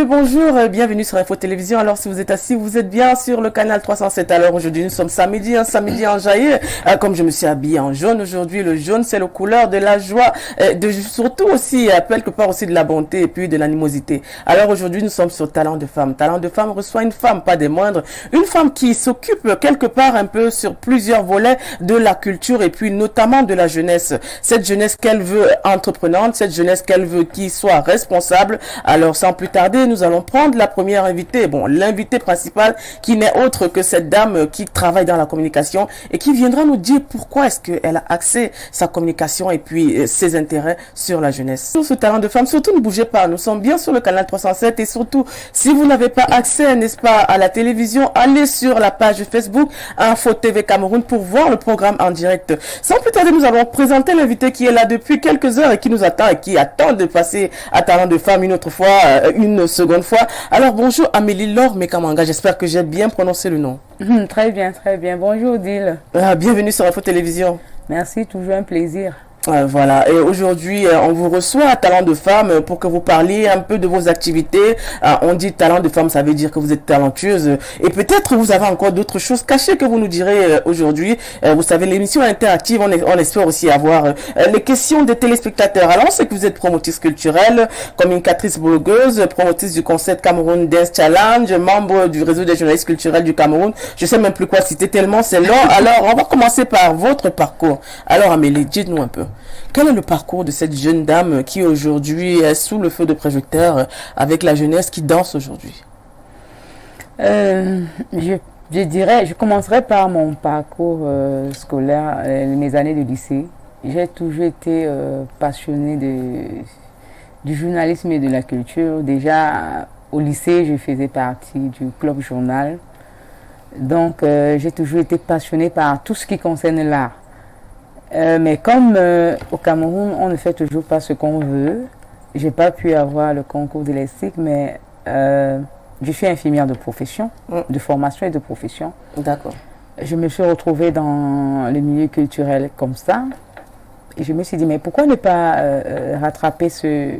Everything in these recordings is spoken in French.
bonjour, bienvenue sur Info Télévision. Alors si vous êtes assis, vous êtes bien sur le canal 307. Alors aujourd'hui nous sommes samedi, un samedi enjaillé. Comme je me suis habillée en jaune aujourd'hui, le jaune c'est la couleur de la joie, surtout aussi quelque part aussi de la bonté et puis de l'animosité. Alors aujourd'hui nous sommes sur Talent de Femme. Talent de Femme reçoit une femme, pas des moindres, une femme qui s'occupe quelque part un peu sur plusieurs volets de la culture et puis notamment de la jeunesse. Cette jeunesse qu'elle veut entreprenante, cette jeunesse qu'elle veut qui soit responsable. Alors sans plus tarder, nous allons prendre la première invitée. Bon, l'invitée principale qui n'est autre que cette dame qui travaille dans la communication et qui viendra nous dire pourquoi est-ce qu'elle a axé sa communication et puis ses intérêts sur la jeunesse. Sur ce Talent de Femme, surtout ne bougez pas, nous sommes bien sur le canal 307 et surtout, si vous n'avez pas accès, n'est-ce pas, à la télévision, allez sur la page Facebook Info TV Cameroun pour voir le programme en direct. Sans plus tarder, nous allons présenter l'invité qui est là depuis quelques heures et qui nous attend et qui attend de passer à Talent de Femme une autre fois, une seconde fois. Alors bonjour Amélie Laure Mekamanga, j'espère que j'ai bien prononcé le nom. Très bien, très bien. Bonjour Odile. Bienvenue sur Info Télévision. Merci, toujours un plaisir. Voilà, et aujourd'hui on vous reçoit à Talent de Femme pour que vous parliez un peu de vos activités. On dit Talent de Femme, ça veut dire que vous êtes talentueuse et peut-être vous avez encore d'autres choses cachées que vous nous direz aujourd'hui. Vous savez, l'émission interactive, on espère aussi avoir les questions des téléspectateurs. Alors on sait que vous êtes promotrice culturelle, communicatrice blogueuse, promotrice du concept Cameroun Dance Challenge, membre du réseau des journalistes culturels du Cameroun. Je sais même plus quoi citer tellement c'est long. Alors on va commencer par votre parcours. Alors Amélie, dites-nous un peu. Quel est le parcours de cette jeune dame qui aujourd'hui est sous le feu de projecteur avec la jeunesse qui danse aujourd'hui? Je dirais, je commencerai par mon parcours scolaire, mes années de lycée. J'ai toujours été passionnée du journalisme et de la culture. Déjà au lycée, je faisais partie du club journal. Donc j'ai toujours été passionnée par tout ce qui concerne l'art. Mais comme au Cameroun, on ne fait toujours pas ce qu'on veut, j'ai pas pu avoir le concours de l'ESSIC, mais je suis infirmière de profession, de formation et de profession. D'accord. Je me suis retrouvée dans le milieu culturel comme ça. Et je me suis dit, mais pourquoi ne pas rattraper ce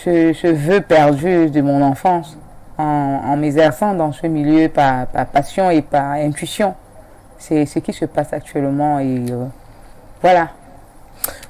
vœu perdu de mon enfance en m'exerçant dans ce milieu par passion et par intuition. C'est ce qui se passe actuellement et... Voilà.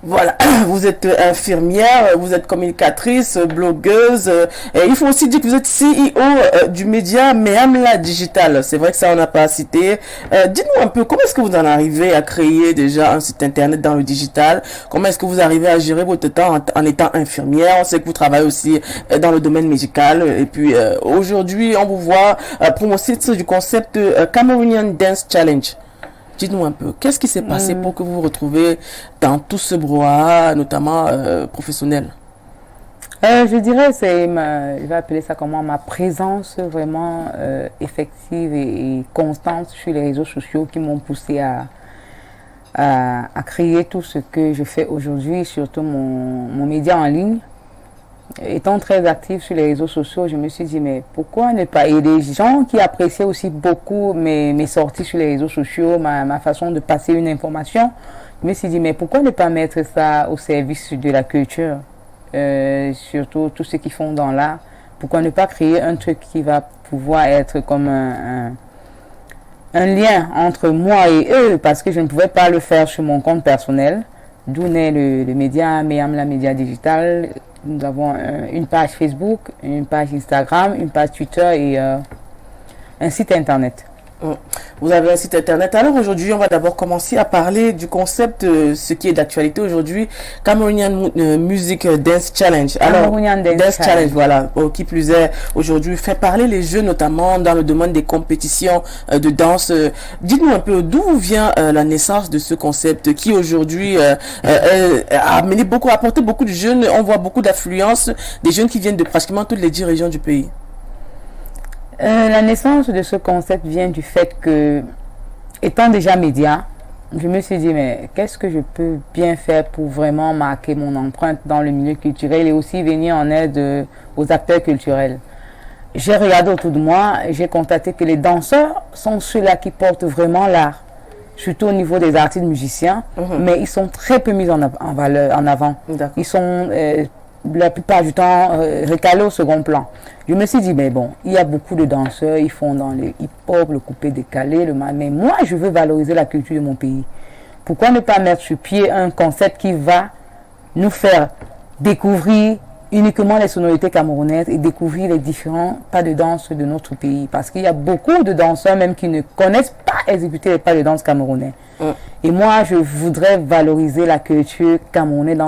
Voilà, vous êtes infirmière, vous êtes communicatrice, blogueuse, et il faut aussi dire que vous êtes CEO du média Meamla Digital. C'est vrai que ça on n'a pas cité. Dites-nous un peu, comment est-ce que vous en arrivez à créer déjà un site internet dans le digital? Comment est-ce que vous arrivez à gérer votre temps en étant infirmière? On sait que vous travaillez aussi dans le domaine médical. Et puis aujourd'hui, on vous voit promouvoir du concept Cameroonian Dance Challenge. Dites-nous un peu, qu'est-ce qui s'est passé pour que vous vous retrouvez dans tout ce brouhaha, notamment professionnel? Je dirais, je vais appeler ça comment, ma présence vraiment effective et constante sur les réseaux sociaux qui m'ont poussé à créer tout ce que je fais aujourd'hui, surtout mon média en ligne. Étant très active sur les réseaux sociaux, je me suis dit, mais pourquoi ne pas... Et des gens qui appréciaient aussi beaucoup mes sorties sur les réseaux sociaux, ma façon de passer une information, je me suis dit, mais pourquoi ne pas mettre ça au service de la culture, surtout tous ceux qui font dans l'art. Pourquoi ne pas créer un truc qui va pouvoir être comme un lien entre moi et eux, parce que je ne pouvais pas le faire sur mon compte personnel, d'où naît le média Meamla Média Digital. Nous avons une page Facebook, une page Instagram, une page Twitter et un site internet. Vous avez un site internet. Alors aujourd'hui, on va d'abord commencer à parler du concept, ce qui est d'actualité aujourd'hui, Cameroonian Music Dance Challenge. Alors, Cameroonian Dance Challenge, voilà, qui plus est, aujourd'hui, fait parler les jeunes, notamment dans le domaine des compétitions de danse. Dites-nous un peu d'où vient la naissance de ce concept qui aujourd'hui a apporté beaucoup de jeunes. On voit beaucoup d'affluence, des jeunes qui viennent de pratiquement toutes les 10 régions du pays. La naissance de ce concept vient du fait que, étant déjà média, je me suis dit, mais qu'est-ce que je peux bien faire pour vraiment marquer mon empreinte dans le milieu culturel et aussi venir en aide aux acteurs culturels. J'ai regardé autour de moi, j'ai constaté que les danseurs sont ceux-là qui portent vraiment l'art, surtout au niveau des artistes musiciens, mais ils sont très peu mis en valeur, en avant. Ils sont la plupart du temps recalé au second plan. Je me suis dit, mais bon, il y a beaucoup de danseurs, ils font dans le hip-hop, le coupé décalé, mais moi, je veux valoriser la culture de mon pays. Pourquoi ne pas mettre sur pied un concept qui va nous faire découvrir uniquement les sonorités camerounaises et découvrir les différents pas de danse de notre pays. Parce qu'il y a beaucoup de danseurs même qui ne connaissent pas exécuter les pas de danse camerounais. Et moi, je voudrais valoriser la culture camerounaise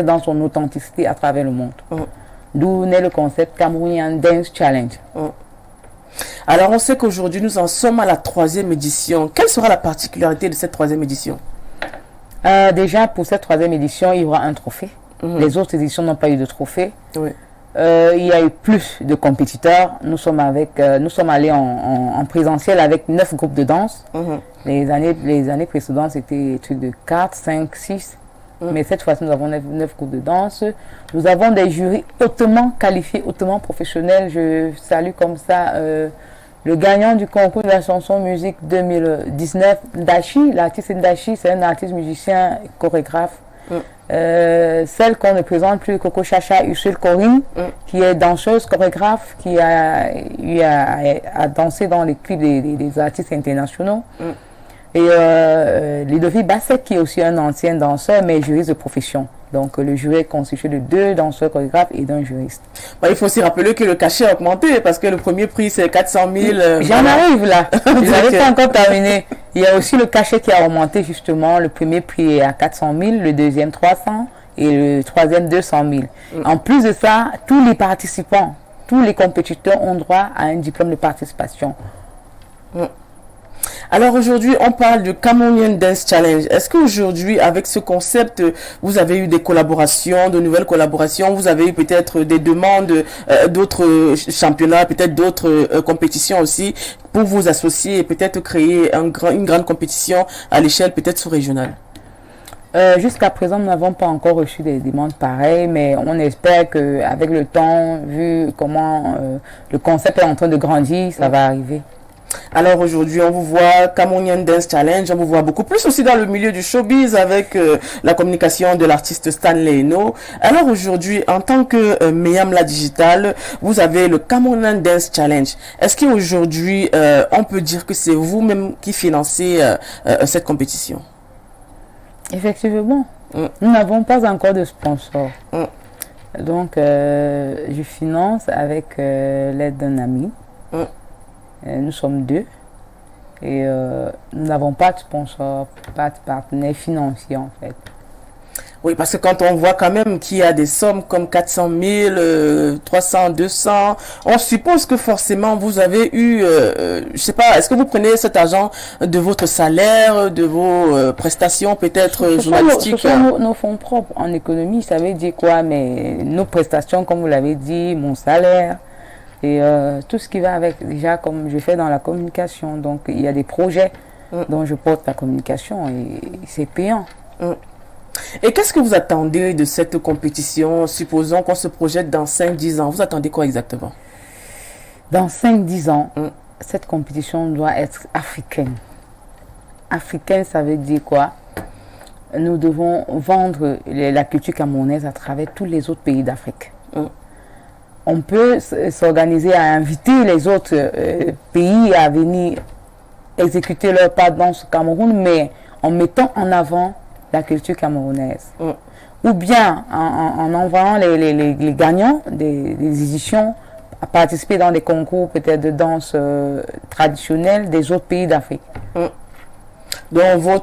dans son authenticité à travers le monde. D'où naît le concept Cameroonian Dance Challenge. Alors, on sait qu'aujourd'hui, nous en sommes à la 3e édition. Quelle sera la particularité de cette 3e édition? Déjà, pour cette 3e édition, il y aura un trophée. Les autres éditions n'ont pas eu de trophée. Oui. Il y a eu plus de compétiteurs. Nous sommes allés en présentiel avec 9 groupes de danse. Les années précédentes, c'était des trucs de 4, 5, 6. Mais cette fois-ci, nous avons 9 groupes de danse. Nous avons des jurys hautement qualifiés, hautement professionnels. Je salue comme ça le gagnant du concours de la chanson musique 2019, Dashi. L'artiste Dashi, c'est un artiste musicien, chorégraphe. Celle qu'on ne présente plus, Coco Chacha Usul Corinne, qui est danseuse, chorégraphe, qui a dansé dans les clips des artistes internationaux. Et Ludovic Bassek, qui est aussi un ancien danseur, mais juriste de profession. Donc le jury est constitué de 2 danseurs chorégraphes et d'un juriste. Il faut aussi rappeler que le cachet a augmenté parce que le premier prix c'est 400 000. J'en arrive là. Je n'avais pas encore terminé. Il y a aussi le cachet qui a augmenté justement. Le premier prix est à 400 000, le deuxième 300 et le troisième 200 000. En plus de ça, tous les participants, tous les compétiteurs ont droit à un diplôme de participation. Alors aujourd'hui, on parle du Cameroonian Dance Challenge. Est-ce qu'aujourd'hui, avec ce concept, vous avez eu des collaborations, de nouvelles collaborations? Vous avez eu peut-être des demandes d'autres championnats, peut-être d'autres compétitions aussi, pour vous associer et peut-être créer une grande compétition à l'échelle peut-être sous-régionale? Jusqu'à présent, nous n'avons pas encore reçu des demandes pareilles, mais on espère qu'avec le temps, vu comment le concept est en train de grandir, ça va arriver. Alors aujourd'hui, on vous voit Cameroonian Dance Challenge, on vous voit beaucoup plus aussi dans le milieu du showbiz avec la communication de l'artiste Stanley Eno. Alors aujourd'hui, en tant que Meyam La Digital, vous avez le Cameroonian Dance Challenge. Est-ce qu'aujourd'hui, on peut dire que c'est vous-même qui financez cette compétition? Effectivement, nous n'avons pas encore de sponsor. Donc, je finance avec l'aide d'un ami. Nous sommes 2 et nous n'avons pas de sponsor, pas de partenaire financier en fait. Oui, parce que quand on voit quand même qu'il y a des sommes comme 400 000, 300, 200, on suppose que forcément vous avez eu, je sais pas, est-ce que vous prenez cet argent de votre salaire, de vos prestations peut-être journalistiques? Ce sont nos fonds propres. En économie, ça veut dire quoi? Mais nos prestations, comme vous l'avez dit, mon salaire et tout ce qui va avec, déjà comme je fais dans la communication. Donc il y a des projets dont je porte la communication et c'est payant. Et qu'est-ce que vous attendez de cette compétition? Supposons qu'on se projette dans 5-10 ans. Vous attendez quoi exactement? Dans 5-10 ans, cette compétition doit être africaine. Africaine, ça veut dire quoi? Nous devons vendre la culture camerounaise à travers tous les autres pays d'Afrique. On peut s'organiser à inviter les autres pays à venir exécuter leur pas dans ce Cameroun, mais en mettant en avant la culture camerounaise. Ou bien en envoyant les gagnants des éditions à participer dans des concours peut-être de danse traditionnelle des autres pays d'Afrique. Donc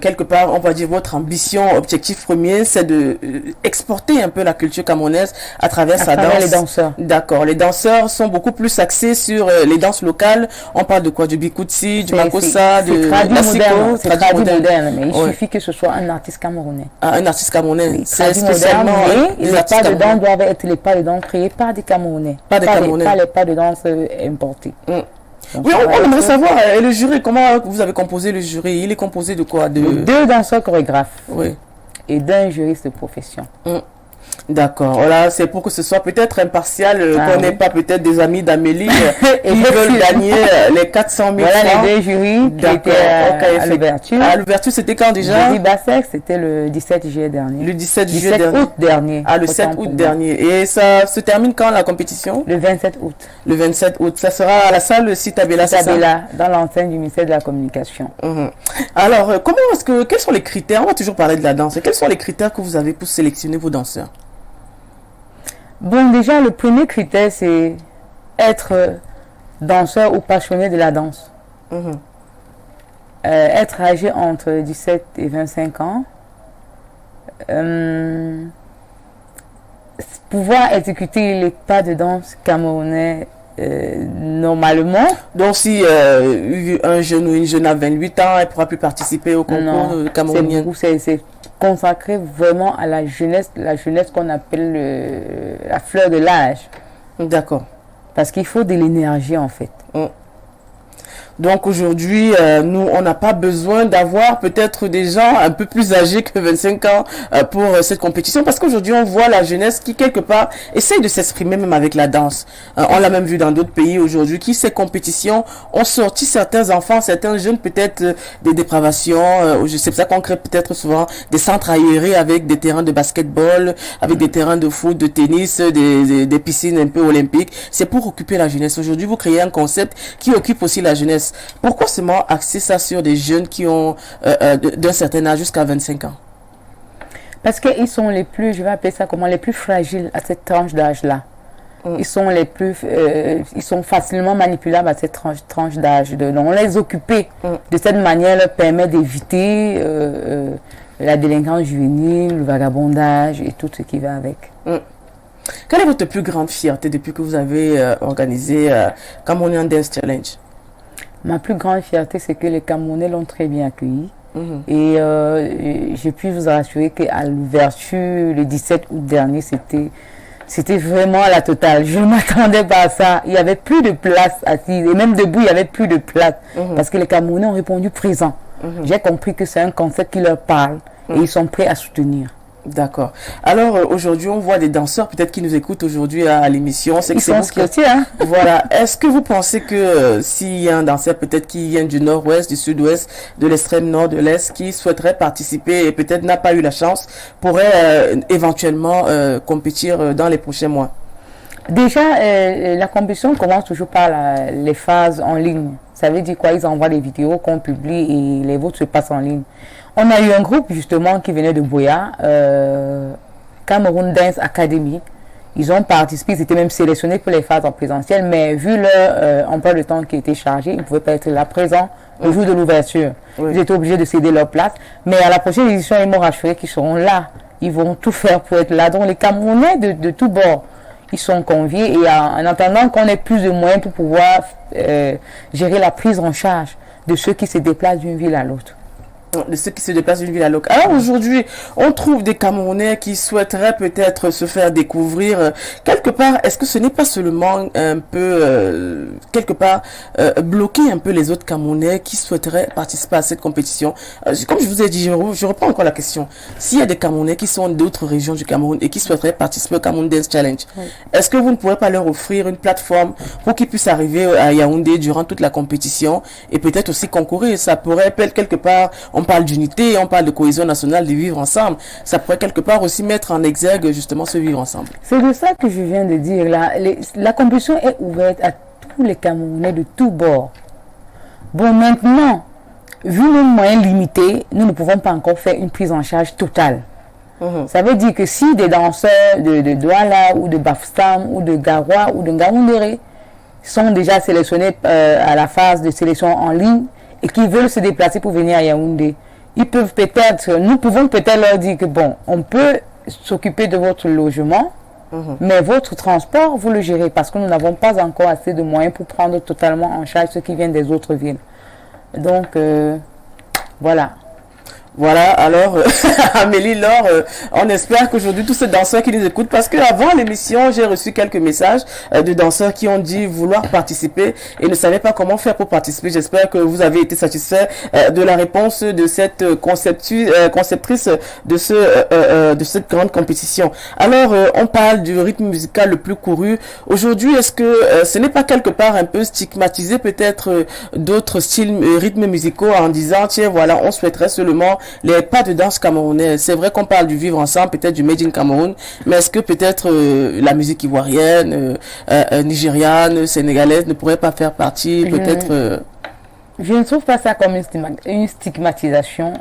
quelque part, on va dire votre ambition, objectif premier, c'est de exporter un peu la culture camerounaise à travers sa danse. Les danseurs. D'accord. Les danseurs sont beaucoup plus axés sur les danses locales. On parle de quoi? Du bikutsi, du makossa, de la c'est traduit moderne, mais il suffit que ce soit un artiste camerounais. Un artiste camerounais. Oui, c'est spécialement les pas de danse doivent être les pas de danse créés par des Camerounais. Pas les pas de danse importés. Donc, oui, on aimerait savoir, et le jury, comment vous avez composé le jury? Il est composé de quoi? De 2 danseurs chorégraphes et d'un juriste de profession. D'accord. Voilà, c'est pour que ce soit peut-être impartial, qu'on n'ait pas peut-être des amis d'Amélie qui veulent gagner les 400 000 voilà francs. Les deux jurys qui étaient à l'ouverture. À l'ouverture, c'était quand déjà? Jury Bassec, c'était le 17 juillet dernier. Le 17 juillet dernier. Août dernier. Ah, le 7 août dernier. Et ça se termine quand la compétition? Le 27 août. Le 27 août. Ça sera à la salle Citabella, c'est ça? Citabella, dans l'enseigne du ministère de la Communication. Alors, quels sont les critères? On va toujours parler de la danse. Quels sont les critères que vous avez pour sélectionner vos danseurs? Bon, déjà, le premier critère, c'est être danseur ou passionné de la danse. Être âgé entre 17 et 25 ans. Pouvoir exécuter les pas de danse camerounais normalement. Donc, si un jeune ou une jeune a 28 ans, elle ne pourra plus participer au concours camerounais. C'est consacré vraiment à la jeunesse qu'on appelle la fleur de l'âge. D'accord. Parce qu'il faut de l'énergie en fait. Donc aujourd'hui, nous, on n'a pas besoin d'avoir peut-être des gens un peu plus âgés que 25 ans pour cette compétition, parce qu'aujourd'hui, on voit la jeunesse qui, quelque part, essaye de s'exprimer même avec la danse. On l'a même vu dans d'autres pays aujourd'hui, qui, ces compétitions, ont sorti certains enfants, certains jeunes, peut-être des dépravations. C'est pour ça qu'on crée peut-être souvent des centres aérés avec des terrains de basketball, avec des terrains de foot, de tennis, des piscines un peu olympiques. C'est pour occuper la jeunesse. Aujourd'hui, vous créez un concept qui occupe aussi la jeunesse. Pourquoi seulement axer ça sur des jeunes qui ont d'un certain âge jusqu'à 25 ans? Parce qu'ils sont les plus, je vais appeler ça comment, les plus fragiles à cette tranche d'âge-là. Ils sont ils sont facilement manipulables à cette tranche d'âge. Donc, les occuper de cette manière leur permet d'éviter la délinquance juvénile, le vagabondage et tout ce qui va avec. Quelle est votre plus grande fierté depuis que vous avez organisé Cameroonian Dance Challenge? Ma plus grande fierté, c'est que les Camerounais l'ont très bien accueilli. Et je puis vous rassurer qu'à l'ouverture, le 17 août dernier, c'était vraiment à la totale. Je ne m'attendais pas à ça. Il n'y avait plus de place assise. Et même debout, il n'y avait plus de place. Parce que les Camerounais ont répondu présent. J'ai compris que c'est un concept qui leur parle. Et ils sont prêts à soutenir. D'accord. Alors aujourd'hui, on voit des danseurs peut-être qui nous écoutent aujourd'hui à l'émission. Ils sont scotchés, hein? Voilà. Est-ce que vous pensez que s'il y a un danseur peut-être qui vient du nord-ouest, du sud-ouest, de l'extrême nord, de l'est, qui souhaiterait participer et peut-être n'a pas eu la chance, pourrait éventuellement compétir dans les prochains mois? Déjà, la compétition commence toujours par les phases en ligne. Ça veut dire quoi? Ils envoient des vidéos qu'on publie et les votes se passent en ligne. On a eu un groupe justement qui venait de Boya, Cameroon Dance Academy. Ils ont participé, ils étaient même sélectionnés pour les phases en présentiel, mais vu leur emploi de temps qui était chargé, ils ne pouvaient pas être là présents le jour de l'ouverture. Ils étaient obligés de céder leur place. Mais à la prochaine édition, ils m'ont rassuré qu'ils seront là. Ils vont tout faire pour être là. Donc les Camerounais de tous bords, ils sont conviés et en attendant qu'on ait plus de moyens pour pouvoir gérer la prise en charge de ceux qui se déplacent d'une ville à l'autre. De ceux qui se déplacent d'une ville à l'autre. Alors aujourd'hui, on trouve des Camerounais qui souhaiteraient peut-être se faire découvrir. Quelque part, est-ce que ce n'est pas seulement un peu, quelque part, bloquer un peu les autres Camerounais qui souhaiteraient participer à cette compétition? Comme je vous ai dit, je reprends encore la question. S'il y a des Camerounais qui sont d'autres régions du Cameroun et qui souhaiteraient participer au Cameroon Dance Challenge, est-ce que vous ne pourrez pas leur offrir une plateforme pour qu'ils puissent arriver à Yaoundé durant toute la compétition et peut-être aussi concourir? Ça pourrait quelque part, on parle d'unité, on parle de cohésion nationale, de vivre ensemble. Ça pourrait quelque part aussi mettre en exergue justement ce vivre ensemble. C'est de ça que je viens de dire. La compétition est ouverte à tous les Camerounais de tous bords. Bon, maintenant, vu nos moyens limités, nous ne pouvons pas encore faire une prise en charge totale. Ça veut dire que si des danseurs de Douala ou de Bafoussam ou de Garoua ou de Ngaoundéré sont déjà sélectionnés à la phase de sélection en ligne, et qui veulent se déplacer pour venir à Yaoundé, nous pouvons peut-être leur dire que bon, on peut s'occuper de votre logement, mais votre transport, vous le gérez parce que nous n'avons pas encore assez de moyens pour prendre totalement en charge ceux qui viennent des autres villes. Donc, voilà. Voilà, alors Amélie Laure, on espère qu'aujourd'hui tous ces danseurs qui nous écoutent, parce qu'avant l'émission, j'ai reçu quelques messages de danseurs qui ont dit vouloir participer et ne savaient pas comment faire pour participer. J'espère que vous avez été satisfait de la réponse de cette conceptrice de cette grande compétition. Alors, on parle du rythme musical le plus couru. Aujourd'hui, est-ce que ce n'est pas quelque part un peu stigmatisé peut-être d'autres styles, rythmes musicaux en disant, tiens, voilà, on souhaiterait seulement les pas de danse camerounaise. C'est vrai qu'on parle du vivre ensemble, peut-être du Made in Cameroun, mais est-ce que peut-être la musique ivoirienne, nigériane, sénégalaise ne pourrait pas faire partie peut-être Je ne trouve pas ça comme une stigmatisation.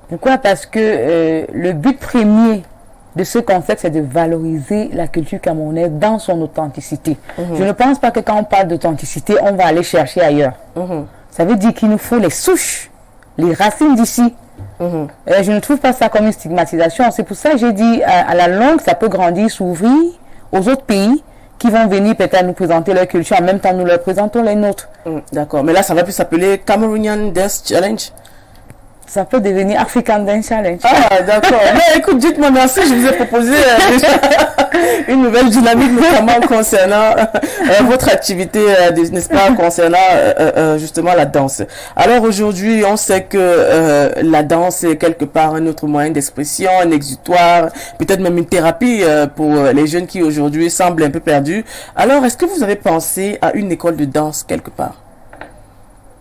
Pourquoi? Parce que le but premier de ce concept, c'est de valoriser la culture camerounaise dans son authenticité. Je ne pense pas que quand on parle d'authenticité, on va aller chercher ailleurs. Ça veut dire qu'il nous faut les souches, les racines d'ici. Je ne trouve pas ça comme une stigmatisation. C'est pour ça que j'ai dit à la longue, ça peut grandir, s'ouvrir aux autres pays qui vont venir peut-être nous présenter leur culture. En même temps, nous leur présentons les nôtres. D'accord. Mais là, ça va plus s'appeler Cameroonian Dance Challenge. Ça peut devenir African Dance Challenge. Ah, d'accord. Mais écoute, dites-moi merci. Je vous ai proposé déjà une nouvelle dynamique, notamment concernant votre activité, n'est-ce pas, concernant justement la danse. Alors aujourd'hui, on sait que la danse est quelque part un autre moyen d'expression, un exutoire, peut-être même une thérapie pour les jeunes qui aujourd'hui semblent un peu perdus. Alors, est-ce que vous avez pensé à une école de danse quelque part?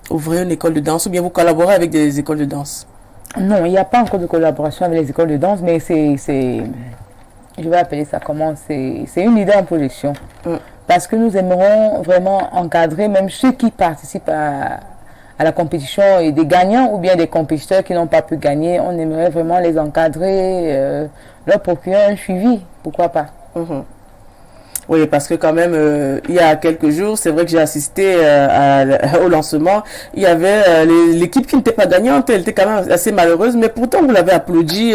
Ouvrir une école de danse ou bien vous collaborez avec des écoles de danse? Non, il n'y a pas encore de collaboration avec les écoles de danse, mais je vais appeler ça comment, c'est une idée en projection. Parce que nous aimerons vraiment encadrer même ceux qui participent à la compétition et des gagnants ou bien des compétiteurs qui n'ont pas pu gagner. On aimerait vraiment les encadrer, leur procurer un suivi, pourquoi pas. Oui, parce que quand même, il y a quelques jours, c'est vrai que j'ai assisté au lancement. Il y avait l'équipe qui n'était pas gagnante, elle était quand même assez malheureuse, mais pourtant vous l'avez applaudi,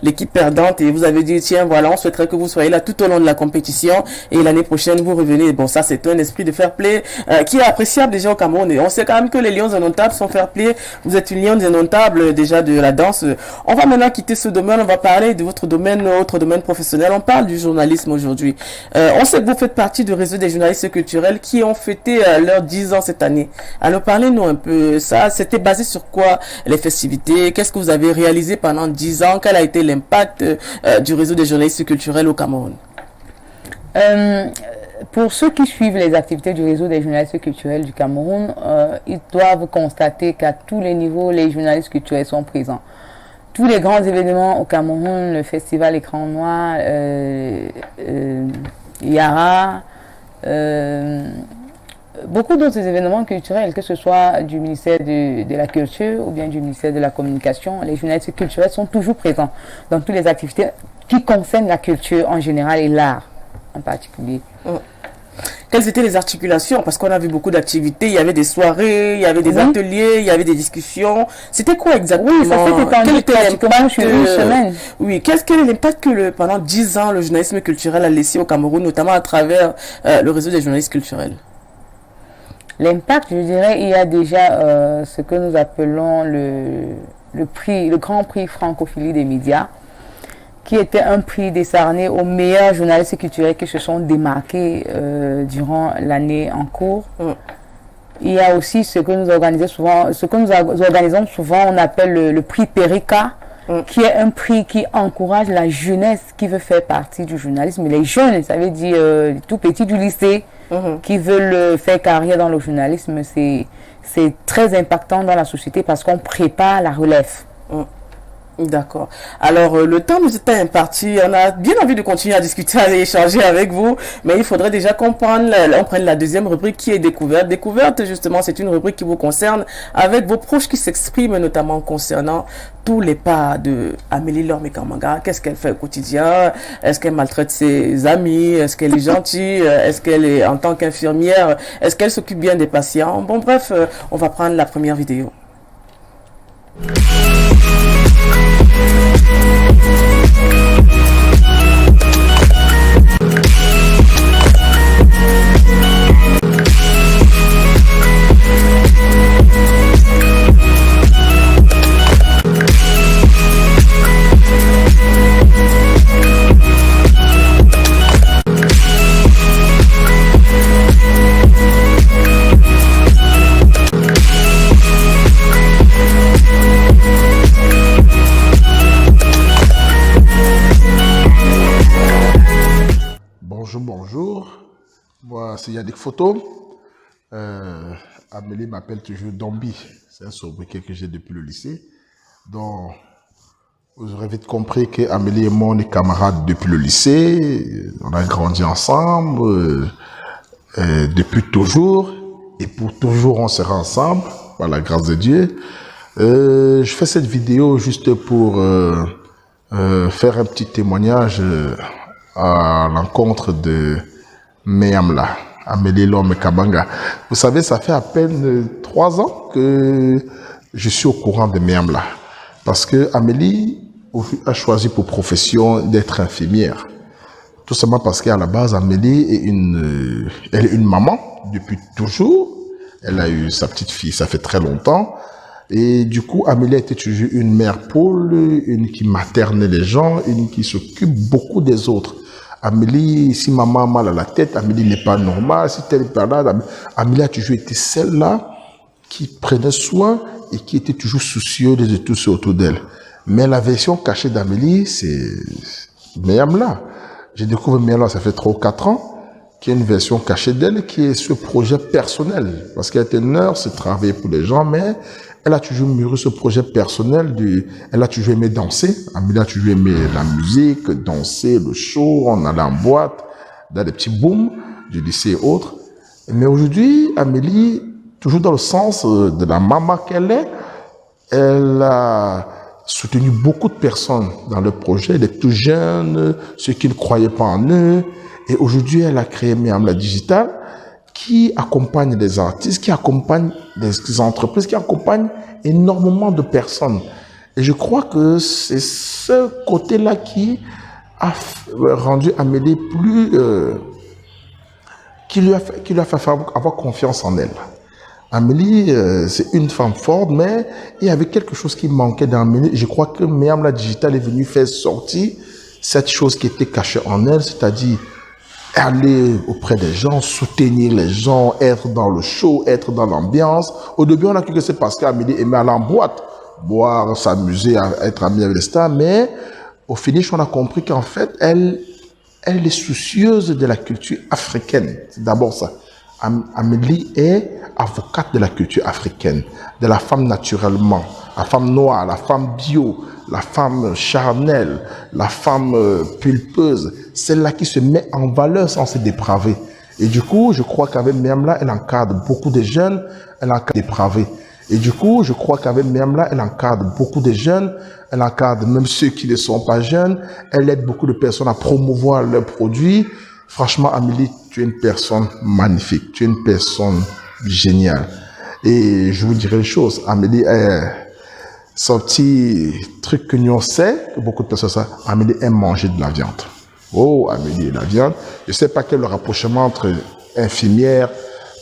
l'équipe perdante, et vous avez dit, tiens, voilà, on souhaiterait que vous soyez là tout au long de la compétition, et l'année prochaine, vous revenez. Bon, ça, c'est un esprit de fair play qui est appréciable déjà au Cameroun. Et on sait quand même que les Lions indomptables sont fair play. Vous êtes une Lion indomptable déjà de la danse. On va maintenant quitter ce domaine, on va parler de votre domaine, autre domaine professionnel. On parle du journalisme aujourd'hui. On sait que vous faites partie du réseau des journalistes culturels qui ont fêté leurs 10 ans cette année. Alors parlez-nous un peu, ça, c'était basé sur quoi les festivités? Qu'est-ce que vous avez réalisé pendant 10 ans? Quel a été l'impact du réseau des journalistes culturels au Cameroun? Pour ceux qui suivent les activités du réseau des journalistes culturels du Cameroun, ils doivent constater qu'à tous les niveaux, les journalistes culturels sont présents. Tous les grands événements au Cameroun, le festival Écran Noir, Yara, beaucoup d'autres événements culturels, que ce soit du ministère de la Culture ou bien du ministère de la Communication, les journalistes culturels sont toujours présents dans toutes les activités qui concernent la culture en général et l'art en particulier. Quelles étaient les articulations? Parce qu'on a vu beaucoup d'activités, il y avait des soirées, il y avait des ateliers, il y avait des discussions. C'était quoi exactement? Oui, ça s'est étendu pratiquement sur une semaine. Oui, quel est l'impact que pendant 10 ans, le journalisme culturel a laissé au Cameroun, notamment à travers le réseau des journalistes culturels? L'impact, je dirais, il y a déjà ce que nous appelons le Grand Prix Francophilie des médias, qui était un prix décerné aux meilleurs journalistes culturels qui se sont démarqués durant l'année en cours. Il y a aussi ce que nous organisons souvent, on appelle le prix Perica, qui est un prix qui encourage la jeunesse qui veut faire partie du journalisme. Les jeunes, ça veut dire les tout petits du lycée, qui veulent faire carrière dans le journalisme. C'est très impactant dans la société parce qu'on prépare la relève. D'accord. Alors, le temps nous est imparti. On a bien envie de continuer à discuter, à échanger avec vous, mais il faudrait déjà qu'on prenne la deuxième rubrique qui est découverte. Découverte, justement, c'est une rubrique qui vous concerne avec vos proches qui s'expriment notamment concernant tous les pas de Amélie Laure Mekamanga. Qu'est-ce qu'elle fait au quotidien? Est-ce qu'elle maltraite ses amis? Est-ce qu'elle est gentille? Est-ce qu'elle est en tant qu'infirmière? Est-ce qu'elle s'occupe bien des patients? Bon, bref, on va prendre la première vidéo. vois s'il y a des photos. Amélie m'appelle toujours Dombi. C'est un sobriquet que j'ai depuis le lycée. Donc, vous aurez vite compris qu'Amélie et moi, on est camarades depuis le lycée. On a grandi ensemble depuis toujours. Et pour toujours, on sera ensemble, par la grâce de Dieu. Je fais cette vidéo juste pour faire un petit témoignage à l'encontre de Meyamla, Amélie Lome Kabanga. Vous savez, ça fait à peine 3 ans que je suis au courant de Meyamla. Parce que Amélie a choisi pour profession d'être infirmière. Tout simplement parce qu'à la base, Amélie elle est une maman depuis toujours. Elle a eu sa petite fille, ça fait très longtemps. Et du coup, Amélie a été toujours une mère poule, une qui materne les gens, une qui s'occupe beaucoup des autres. Amélie, si maman a mal à la tête, Amélie n'est pas normale. Si tel n'est pas là, Amélie a toujours été celle-là qui prenait soin et qui était toujours soucieuse de tout ce autour d'elle. Mais la version cachée d'Amélie, c'est Meyamla. J'ai découvert Meyamla, ça fait 3 ou 4 ans, qui est une version cachée d'elle, qui est ce projet personnel. Parce qu'elle était nurse, elle travaillait pour les gens, mais elle a toujours mûri ce projet personnel. Elle a toujours aimé danser. Amélie a toujours aimé la musique, danser, le show. On allait en boîte, dans des petits booms du lycée et autres. Mais aujourd'hui, Amélie, toujours dans le sens de la maman qu'elle est, elle a soutenu beaucoup de personnes dans le projet, les plus jeunes, ceux qui ne croyaient pas en eux. Et aujourd'hui, elle a créé Meyamla Digital, qui accompagne des artistes, qui accompagne des entreprises, qui accompagne énormément de personnes. Et je crois que c'est ce côté-là qui a rendu Amélie qui lui a fait avoir confiance en elle. Amélie, c'est une femme forte, mais il y avait quelque chose qui manquait dans Amélie. Je crois que Meyamla Digital est venue faire sortir cette chose qui était cachée en elle, c'est-à-dire aller auprès des gens, soutenir les gens, être dans le show, être dans l'ambiance. Au début, on a cru que c'est parce qu'Amélie aimait aller en boîte, boire, s'amuser, être amie avec les stars, mais au finish, on a compris qu'en fait, elle est soucieuse de la culture africaine. C'est d'abord ça. Amélie est avocate de la culture africaine, de la femme naturellement, la femme noire, la femme bio, la femme charnelle, la femme pulpeuse, celle-là qui se met en valeur sans se dépraver. Et du coup, je crois qu'avec Meyamla, elle encadre beaucoup de jeunes, elle encadre dépravés. Et du coup, je crois qu'avec Meyamla, elle encadre beaucoup de jeunes, elle encadre même ceux qui ne sont pas jeunes, elle aide beaucoup de personnes à promouvoir leurs produits. Franchement, Amélie, tu es une personne magnifique, tu es une personne géniale. Et je vous dirai une chose, Amélie son petit truc que nous sait, que beaucoup de personnes savent, Amélie aime manger de la viande. Oh, Amélie et la viande. Je ne sais pas quel est le rapprochement entre infirmière,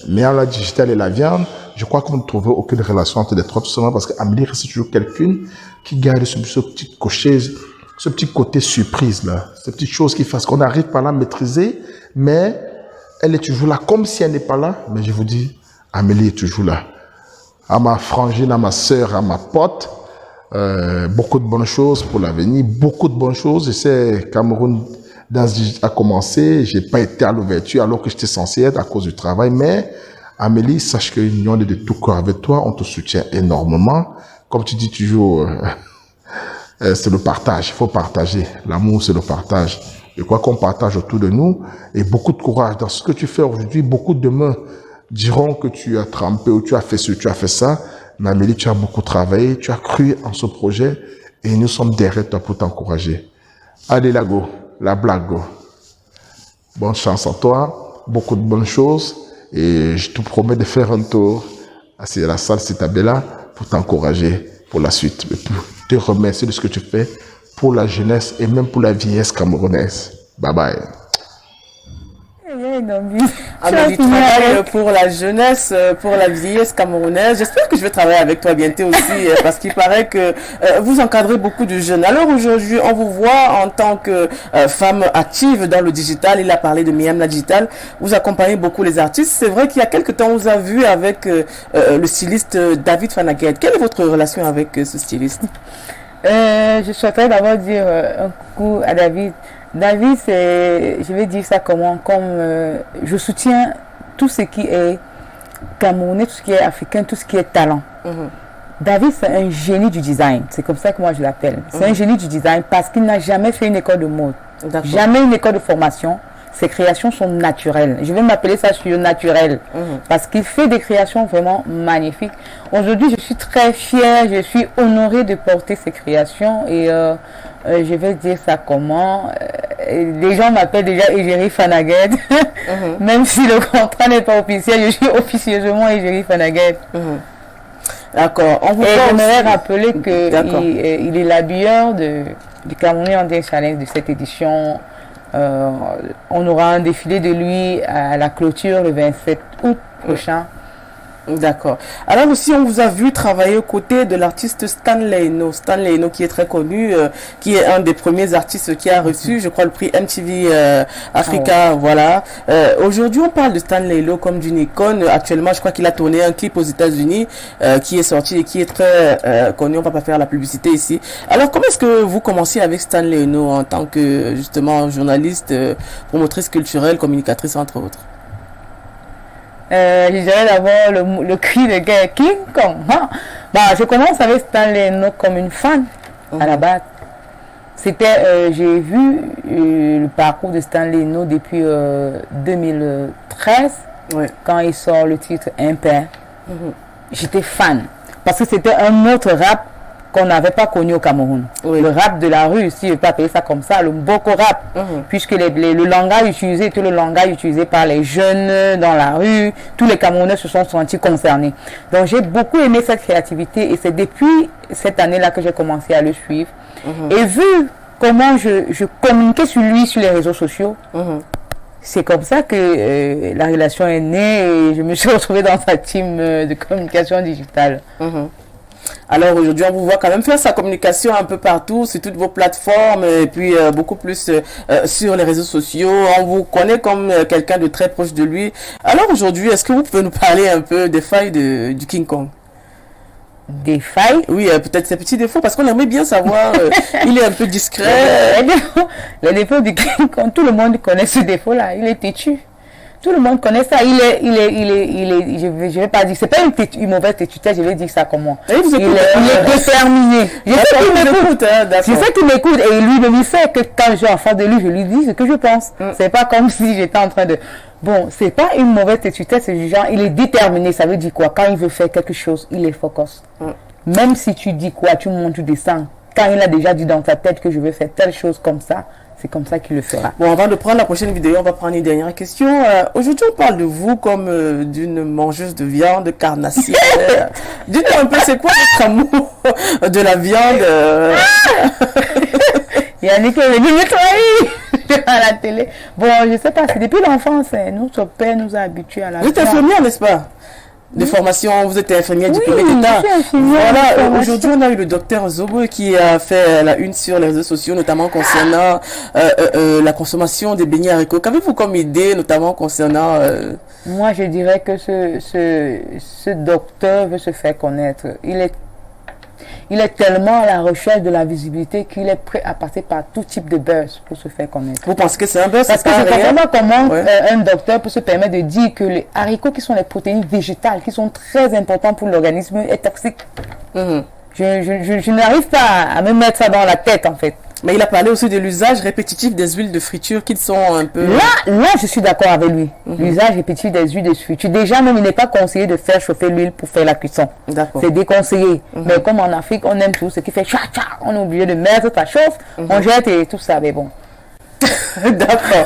Meyamla Digital et la viande. Je crois qu'on ne trouve aucune relation entre les trois, tout simplement parce qu'Amélie reste toujours quelqu'un qui garde ce petit cocher, ce petit côté surprise là, ces petites choses qui fassent qu'on arrive pas à la maîtriser, mais elle est toujours là, comme si elle n'est pas là. Mais je vous dis, Amélie est toujours là. À ma frangine, à ma sœur, à ma pote, beaucoup de bonnes choses pour l'avenir, beaucoup de bonnes choses. Je sais, Cameroun Dance a commencé, j'ai pas été à l'ouverture alors que j'étais censé être à cause du travail, mais Amélie, sache que l'union est de tout cœur avec toi, on te soutient énormément. Comme tu dis toujours, c'est le partage, il faut partager. L'amour, c'est le partage. Je crois qu'on partage autour de nous et beaucoup de courage dans ce que tu fais aujourd'hui. Beaucoup de demain diront que tu as trempé ou tu as fait ce, tu as fait ça. Mais Amélie, tu as beaucoup travaillé, tu as cru en ce projet et nous sommes derrière toi pour t'encourager. Allez, la go, la blague go. Bonne chance à toi, beaucoup de bonnes choses et je te promets de faire un tour à la salle Citabella pour t'encourager pour la suite. Et pour te remercier de ce que tu fais pour la jeunesse et même pour la vieillesse camerounaise. Bye bye. Amélie travaille pour la jeunesse, pour la vieillesse camerounaise. J'espère que je vais travailler avec toi bientôt aussi, parce qu'il paraît que vous encadrez beaucoup de jeunes. Alors aujourd'hui, on vous voit en tant que femme active dans le digital. Il a parlé de Meyamla Digital. Vous accompagnez beaucoup les artistes. C'est vrai qu'il y a quelques temps, on vous a vu avec le styliste David Fanaguet. Quelle est votre relation avec ce styliste? Je souhaiterais d'abord dire un coucou à David. David, je vais dire ça comment, je soutiens tout ce qui est camerounais, tout ce qui est africain, tout ce qui est talent. David, c'est un génie du design. C'est comme ça que moi je l'appelle. C'est un génie du design parce qu'il n'a jamais fait une école de mode. Jamais une école de formation. Ses créations sont naturelles. Je vais m'appeler ça sur naturel. Parce qu'il fait des créations vraiment magnifiques. Aujourd'hui, je suis très fière, je suis honorée de porter ces créations. Et je vais dire ça comment. Les gens m'appellent déjà Égérie Fanaguet. Même si le contrat n'est pas officiel, je suis officieusement Égérie Fanaguet. D'accord. Et j'aimerais rappeler qu'il est l'habilleur du Camerounais André Challenge de cette édition. On aura un défilé de lui à la clôture le 27 août prochain. D'accord. Alors aussi, on vous a vu travailler aux côtés de l'artiste Stanley Eno. Stanley Eno qui est très connu, qui est un des premiers artistes qui a reçu, je crois, le prix MTV Africa. Voilà. Aujourd'hui, on parle de Stanley Eno comme d'une icône. Actuellement, je crois qu'il a tourné un clip aux États-Unis qui est sorti et qui est très connu. On va pas faire la publicité ici. Alors, comment est-ce que vous commencez avec Stanley Eno en tant que, justement, journaliste, promotrice culturelle, communicatrice, entre autres? Je dirais d'abord le cri de guerre King Kong. Hein? Je commence avec Stanley Eno comme une fan à la base. J'ai vu le parcours de Stanley Eno depuis 2013 quand il sort le titre Impair. J'étais fan parce que c'était un autre rap qu'on n'avait pas connu au Cameroun. Le rap de la rue, si je peux appeler ça comme ça, le Mboko rap, puisque le langage utilisé était le langage utilisé par les jeunes dans la rue, tous les Camerounais se sont sentis concernés. Donc j'ai beaucoup aimé cette créativité et c'est depuis cette année-là que j'ai commencé à le suivre. Et vu comment je communiquais sur lui sur les réseaux sociaux, c'est comme ça que la relation est née et je me suis retrouvée dans sa team de communication digitale. Alors aujourd'hui, on vous voit quand même faire sa communication un peu partout, sur toutes vos plateformes et puis beaucoup plus sur les réseaux sociaux. On vous connaît comme quelqu'un de très proche de lui. Alors aujourd'hui, est-ce que vous pouvez nous parler un peu des failles du King Kong? Des failles? Oui, peut-être ses petits défauts, parce qu'on aimerait bien savoir, il est un peu discret. Les défauts du King Kong, tout le monde connaît ce défaut-là, il est têtu. Tout le monde connaît ça. Je vais pas dire, c'est pas une mauvaise têtutesse, je vais dire ça comment. Il est déterminé. Je sais qu'il m'écoute et lui-même il sait que quand je suis en face de lui, je lui dis ce que je pense. C'est pas comme si j'étais en train de. Bon, c'est pas une mauvaise têtutesse, c'est du genre, il est déterminé. Ça veut dire quoi? Quand il veut faire quelque chose, il est focus. Même si tu dis quoi, tu montes, tu descends. Quand il a déjà dit dans ta tête que je veux faire telle chose comme ça, c'est comme ça qu'il le fera. Bon, avant de prendre la prochaine vidéo, on va prendre une dernière question. Aujourd'hui, on parle de vous comme d'une mangeuse de viande carnassière. Dites-moi un peu, c'est quoi votre amour de la viande Yannick est venu nettoyer à la télé. Bon, je sais pas, c'est depuis l'enfance. Notre père nous a habitués à la viande. Vous êtes infirmière, n'est-ce pas? De formation, vous êtes infirmière diplômée d'État. Voilà, aujourd'hui on a eu le docteur Zobo qui a fait la une sur les réseaux sociaux, notamment concernant la consommation des beignets haricots. Qu'avez-vous comme idée, notamment concernant... Moi, je dirais que ce docteur veut se faire connaître. Il est tellement à la recherche de la visibilité qu'il est prêt à passer par tout type de buzz pour se faire connaître. Vous pensez que c'est un buzz? Parce que je ne comprends pas comment un docteur peut se permettre de dire que les haricots, qui sont les protéines végétales, qui sont très importantes pour l'organisme, est toxique. Je n'arrive pas à me mettre ça dans la tête, en fait. Mais il a parlé aussi de l'usage répétitif des huiles de friture qui sont un peu... Là, je suis d'accord avec lui. L'usage répétitif des huiles de friture. Déjà, même, il n'est pas conseillé de faire chauffer l'huile pour faire la cuisson. C'est déconseillé. Mais comme en Afrique, on aime tout ce qui fait tcha-tcha. On est obligé de mettre, ça chauffe, on jette et tout ça. Mais bon. D'accord.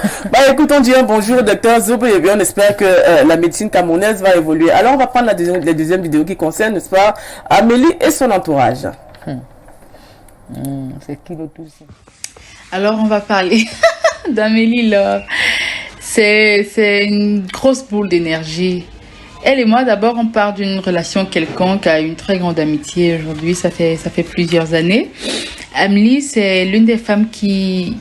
Écoute, on dit un bonjour au docteur Zobo et bien on espère que la médecine camerounaise va évoluer. Alors, on va prendre la deuxième vidéo qui concerne, n'est-ce pas, Amélie et son entourage. C'est qui le tout ça? Alors, on va parler d'Amélie Love. C'est une grosse boule d'énergie. Elle et moi, d'abord, on part d'une relation quelconque à une très grande amitié. Aujourd'hui, ça fait plusieurs années. Amélie, c'est l'une des femmes qui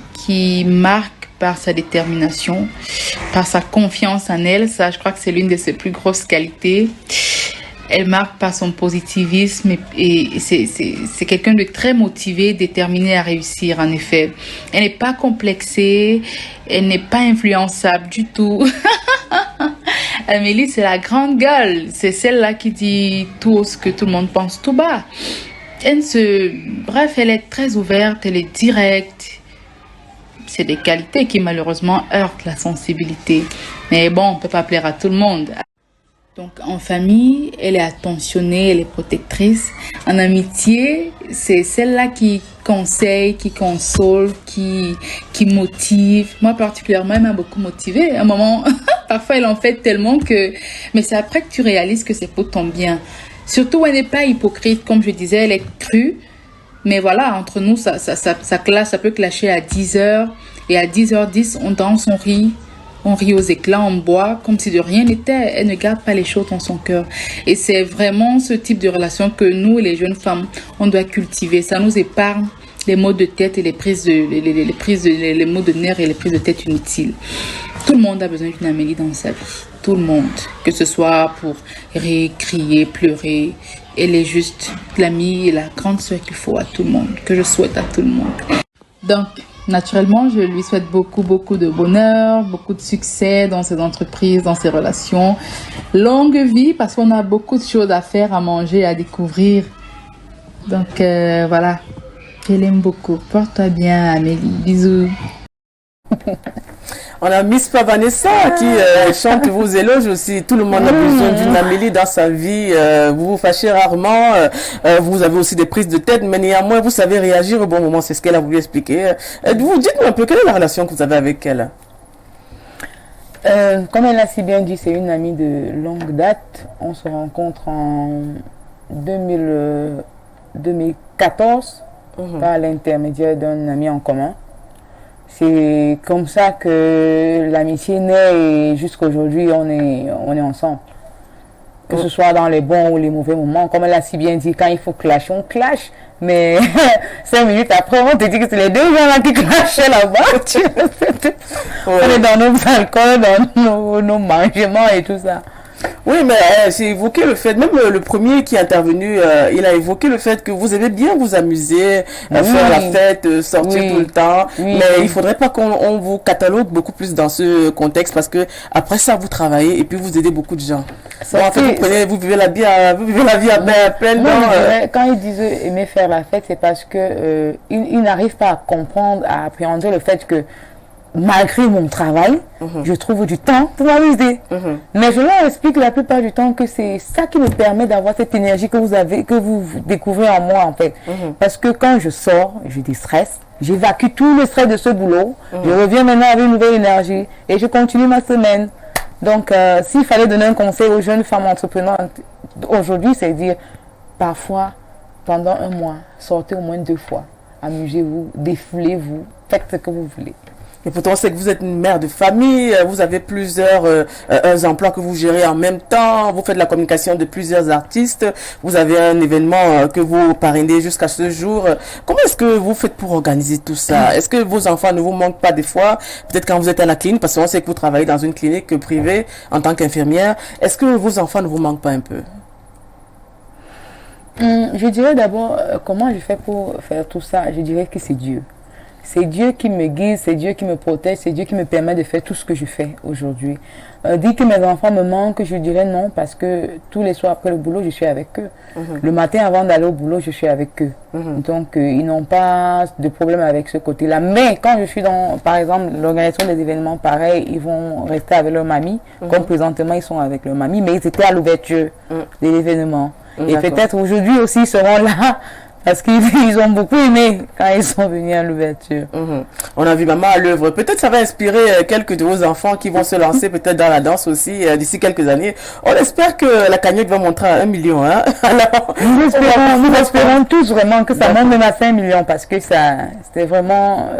marque par sa détermination, par sa confiance en elle. Ça, je crois que c'est l'une de ses plus grosses qualités. Elle marque par son positivisme et c'est quelqu'un de très motivé, déterminé à réussir, en effet. Elle n'est pas complexée, elle n'est pas influençable du tout. Amélie, c'est la grande gueule. C'est celle-là qui dit tout ce que tout le monde pense tout bas. Bref, elle est très ouverte, elle est directe. C'est des qualités qui malheureusement heurtent la sensibilité. Mais bon, on ne peut pas plaire à tout le monde. Donc en famille, elle est attentionnée, elle est protectrice. En amitié, c'est celle-là qui conseille, qui console, qui motive. Moi particulièrement, elle m'a beaucoup motivée. À un moment, parfois elle en fait tellement que... Mais c'est après que tu réalises que c'est pour ton bien. Surtout, elle n'est pas hypocrite, comme je disais, elle est crue. Mais voilà, entre nous, ça peut clasher à 10h. Et à 10h10, on danse, on rit. On rit aux éclats, on boit, comme si de rien n'était. Elle ne garde pas les choses dans son cœur. Et c'est vraiment ce type de relation que nous, les jeunes femmes, on doit cultiver. Ça nous épargne les maux de tête et les maux de nerfs et les prises de tête inutiles. Tout le monde a besoin d'une Amélie dans sa vie. Tout le monde. Que ce soit pour rire, crier, pleurer. Elle est juste l'amie et la grande sœur qu'il faut à tout le monde. Que je souhaite à tout le monde. Donc, naturellement, je lui souhaite beaucoup de bonheur, beaucoup de succès dans ses entreprises, dans ses relations. Longue vie, parce qu'on a beaucoup de choses à faire, à manger, à découvrir. Donc, voilà. Je l'aime beaucoup. Porte-toi bien, Amélie. Bisous. On a Miss Vanessa qui chante vos éloges aussi. Tout le monde a besoin d'une Amélie dans sa vie. Vous vous fâchez rarement. Vous avez aussi des prises de tête, mais néanmoins, vous savez réagir au bon moment. C'est ce qu'elle a voulu expliquer. Dites-nous un peu, quelle est la relation que vous avez avec elle? Comme elle l'a si bien dit, c'est une amie de longue date. On se rencontre en 2014 par l'intermédiaire d'un ami en commun. C'est comme ça que l'amitié naît et jusqu'à aujourd'hui on est ensemble. Que ce soit dans les bons ou les mauvais moments. Comme elle a si bien dit, quand il faut clasher, on clash. Mais 5 minutes après, on te dit que c'est les deux gens là qui clashaient là-bas. On est dans nos alcools, dans nos mangements et tout ça. Oui, mais j'ai évoqué le fait, même le premier qui est intervenu, il a évoqué le fait que vous aimez bien vous amuser, faire la fête, sortir tout le temps. Mais il faudrait pas qu'on vous catalogue beaucoup plus dans ce contexte parce que après ça, vous travaillez et puis vous aidez beaucoup de gens. Bon, en fait, vous vivez la vie à pleine dents. Quand ils disent aimer faire la fête, c'est parce que ils n'arrivent pas à comprendre, à appréhender le fait que malgré mon travail, je trouve du temps pour m'amuser. Mais je leur explique la plupart du temps que c'est ça qui me permet d'avoir cette énergie que vous découvrez en moi en fait. Parce que quand je sors, je déstresse, j'évacue tout le stress de ce boulot, je reviens maintenant avec une nouvelle énergie et je continue ma semaine. Donc, s'il fallait donner un conseil aux jeunes femmes entreprenantes aujourd'hui, c'est dire parfois, pendant un mois, sortez au moins 2 fois, amusez-vous, défoulez-vous, faites ce que vous voulez. Et pourtant, c'est que vous êtes une mère de famille, vous avez plusieurs emplois que vous gérez en même temps, vous faites la communication de plusieurs artistes, vous avez un événement que vous parrainez jusqu'à ce jour. Comment est-ce que vous faites pour organiser tout ça? Est-ce que vos enfants ne vous manquent pas des fois? Peut-être quand vous êtes à la clinique, parce qu'on sait que vous travaillez dans une clinique privée en tant qu'infirmière. Est-ce que vos enfants ne vous manquent pas un peu? Je dirais d'abord, comment je fais pour faire tout ça? Je dirais que c'est Dieu. C'est Dieu qui me guide, c'est Dieu qui me protège, c'est Dieu qui me permet de faire tout ce que je fais aujourd'hui. Dire que mes enfants me manquent, je dirais non, parce que tous les soirs après le boulot, je suis avec eux. Le matin avant d'aller au boulot, je suis avec eux. Donc, ils n'ont pas de problème avec ce côté-là. Mais quand je suis dans, par exemple, l'organisation des événements pareils, ils vont rester avec leur mamie. Comme présentement, ils sont avec leur mamie, mais ils étaient à l'ouverture de l'événement. Et peut-être aujourd'hui aussi, ils seront là. Parce qu'ils ont beaucoup aimé quand ils sont venus à l'ouverture. On a vu maman à l'œuvre. Peut-être ça va inspirer quelques de vos enfants qui vont se lancer peut-être dans la danse aussi d'ici quelques années. On espère que la cagnotte va monter à 1 million. Hein? Alors, nous espérons tous vraiment que ça monte même à 5 millions parce que c'est vraiment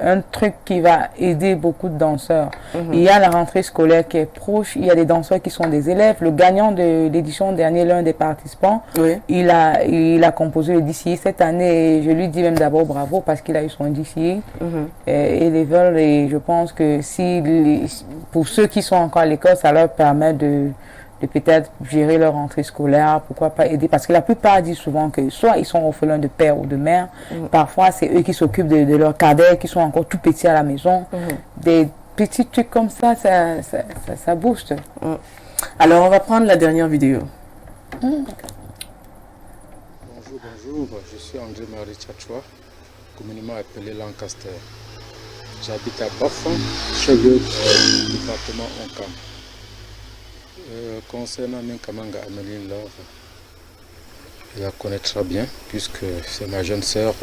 un truc qui va aider beaucoup de danseurs. Il y a la rentrée scolaire qui est proche. Il y a des danseurs qui sont des élèves. Le gagnant de l'édition dernière, l'un des participants, il a composé le DCI cette année. Je lui dis même d'abord bravo parce qu'il a eu son DCI et les veulent. Et je pense que pour ceux qui sont encore à l'école, ça leur permet de de peut-être gérer leur rentrée scolaire, pourquoi pas aider, parce que la plupart disent souvent que soit ils sont orphelins de père ou de mère, parfois c'est eux qui s'occupent de leurs cadets qui sont encore tout petits à la maison. Des petits trucs comme ça booste. Alors on va prendre la dernière vidéo. Bonjour, je suis André-Marie Tchatchoua, communément appelé Lancaster. J'habite à Bafon, chef-lieu du département Onkam. Concernant Minkamanga Amélie Laure, je la connais très bien puisque c'est ma jeune sœur.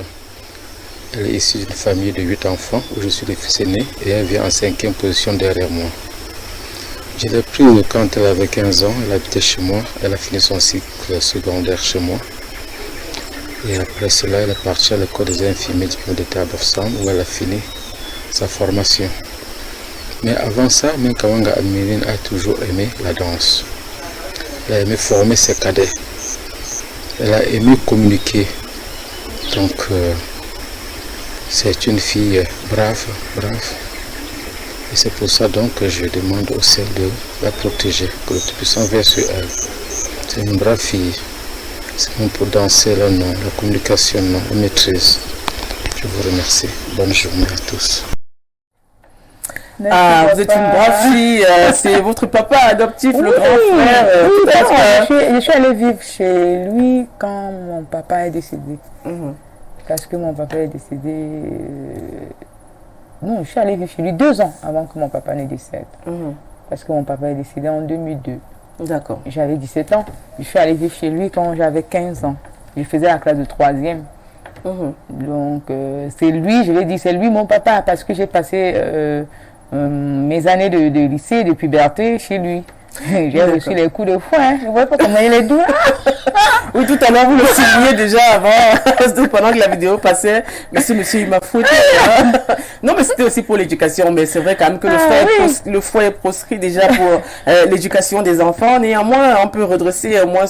Elle est issue d'une famille de 8 enfants où je suis le fils aîné et elle vient en 5e position derrière moi. Je l'ai pris quand elle avait 15 ans, elle habitait chez moi, elle a fini son cycle secondaire chez moi. Et après cela, elle est partie à l'école des infirmiers du d'État à Bafsan où elle a fini sa formation. Mais avant ça, Minkamanga Améline a toujours aimé la danse. Elle a aimé former ses cadets. Elle a aimé communiquer. Donc, c'est une fille brave. Et c'est pour ça donc que je demande au ciel de la protéger, que le Tout-Puissant veille sur elle. C'est une brave fille. C'est même pour danser là, non, la communication, non, la maîtrise. Je vous remercie. Bonne journée à tous. Ah, vous êtes une brave fille, c'est votre papa adoptif, le grand frère. Je suis allée vivre chez lui quand mon papa est décédé. Parce que mon papa est décédé... Non, je suis allée vivre chez lui 2 ans avant que mon papa ne décède. Parce que mon papa est décédé en 2002. D'accord. J'avais 17 ans. Je suis allée vivre chez lui quand j'avais 15 ans. Je faisais la classe de 3e. Donc, c'est lui, je l'ai dit, c'est lui mon papa, parce que j'ai passé mes années de lycée, de puberté chez lui. J'ai reçu les coups de fouet. Je ne vois pas comment il est doux. Oui, tout à l'heure, vous le signiez déjà avant, pendant que la vidéo passait. Monsieur, il m'a fouetté. Non, mais c'était aussi pour l'éducation. Mais c'est vrai quand même que le fouet est proscrit déjà pour l'éducation des enfants. Néanmoins, on peut redresser au moins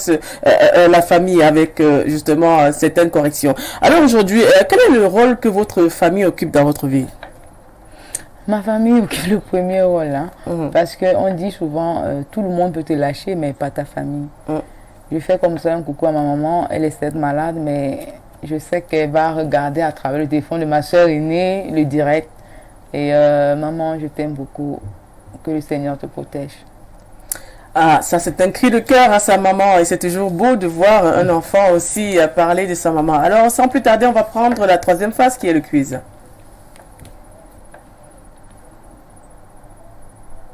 la famille avec justement certaines corrections. Alors aujourd'hui, quel est le rôle que votre famille occupe dans votre vie? Ma famille occupe le premier rôle, hein, parce qu'on dit souvent, tout le monde peut te lâcher, mais pas ta famille. Je fais comme ça un coucou à ma maman, elle est certes malade, mais je sais qu'elle va regarder à travers le téléphone de ma soeur aînée, le direct. Et maman, je t'aime beaucoup, que le Seigneur te protège. Ah, ça c'est un cri de cœur à sa maman et c'est toujours beau de voir un enfant aussi parler de sa maman. Alors sans plus tarder, on va prendre la 3e phase qui est le quiz.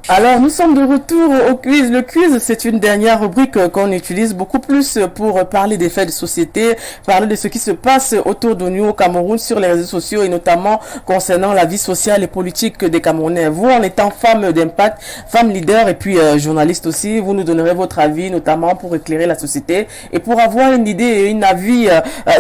Alors, nous sommes de retour au quiz. Le quiz, c'est une dernière rubrique qu'on utilise beaucoup plus pour parler des faits de société, parler de ce qui se passe autour de nous au Cameroun sur les réseaux sociaux et notamment concernant la vie sociale et politique des Camerounais. Vous, en étant femme d'impact, femme leader et puis journaliste aussi, vous nous donnerez votre avis notamment pour éclairer la société et pour avoir une idée et une avis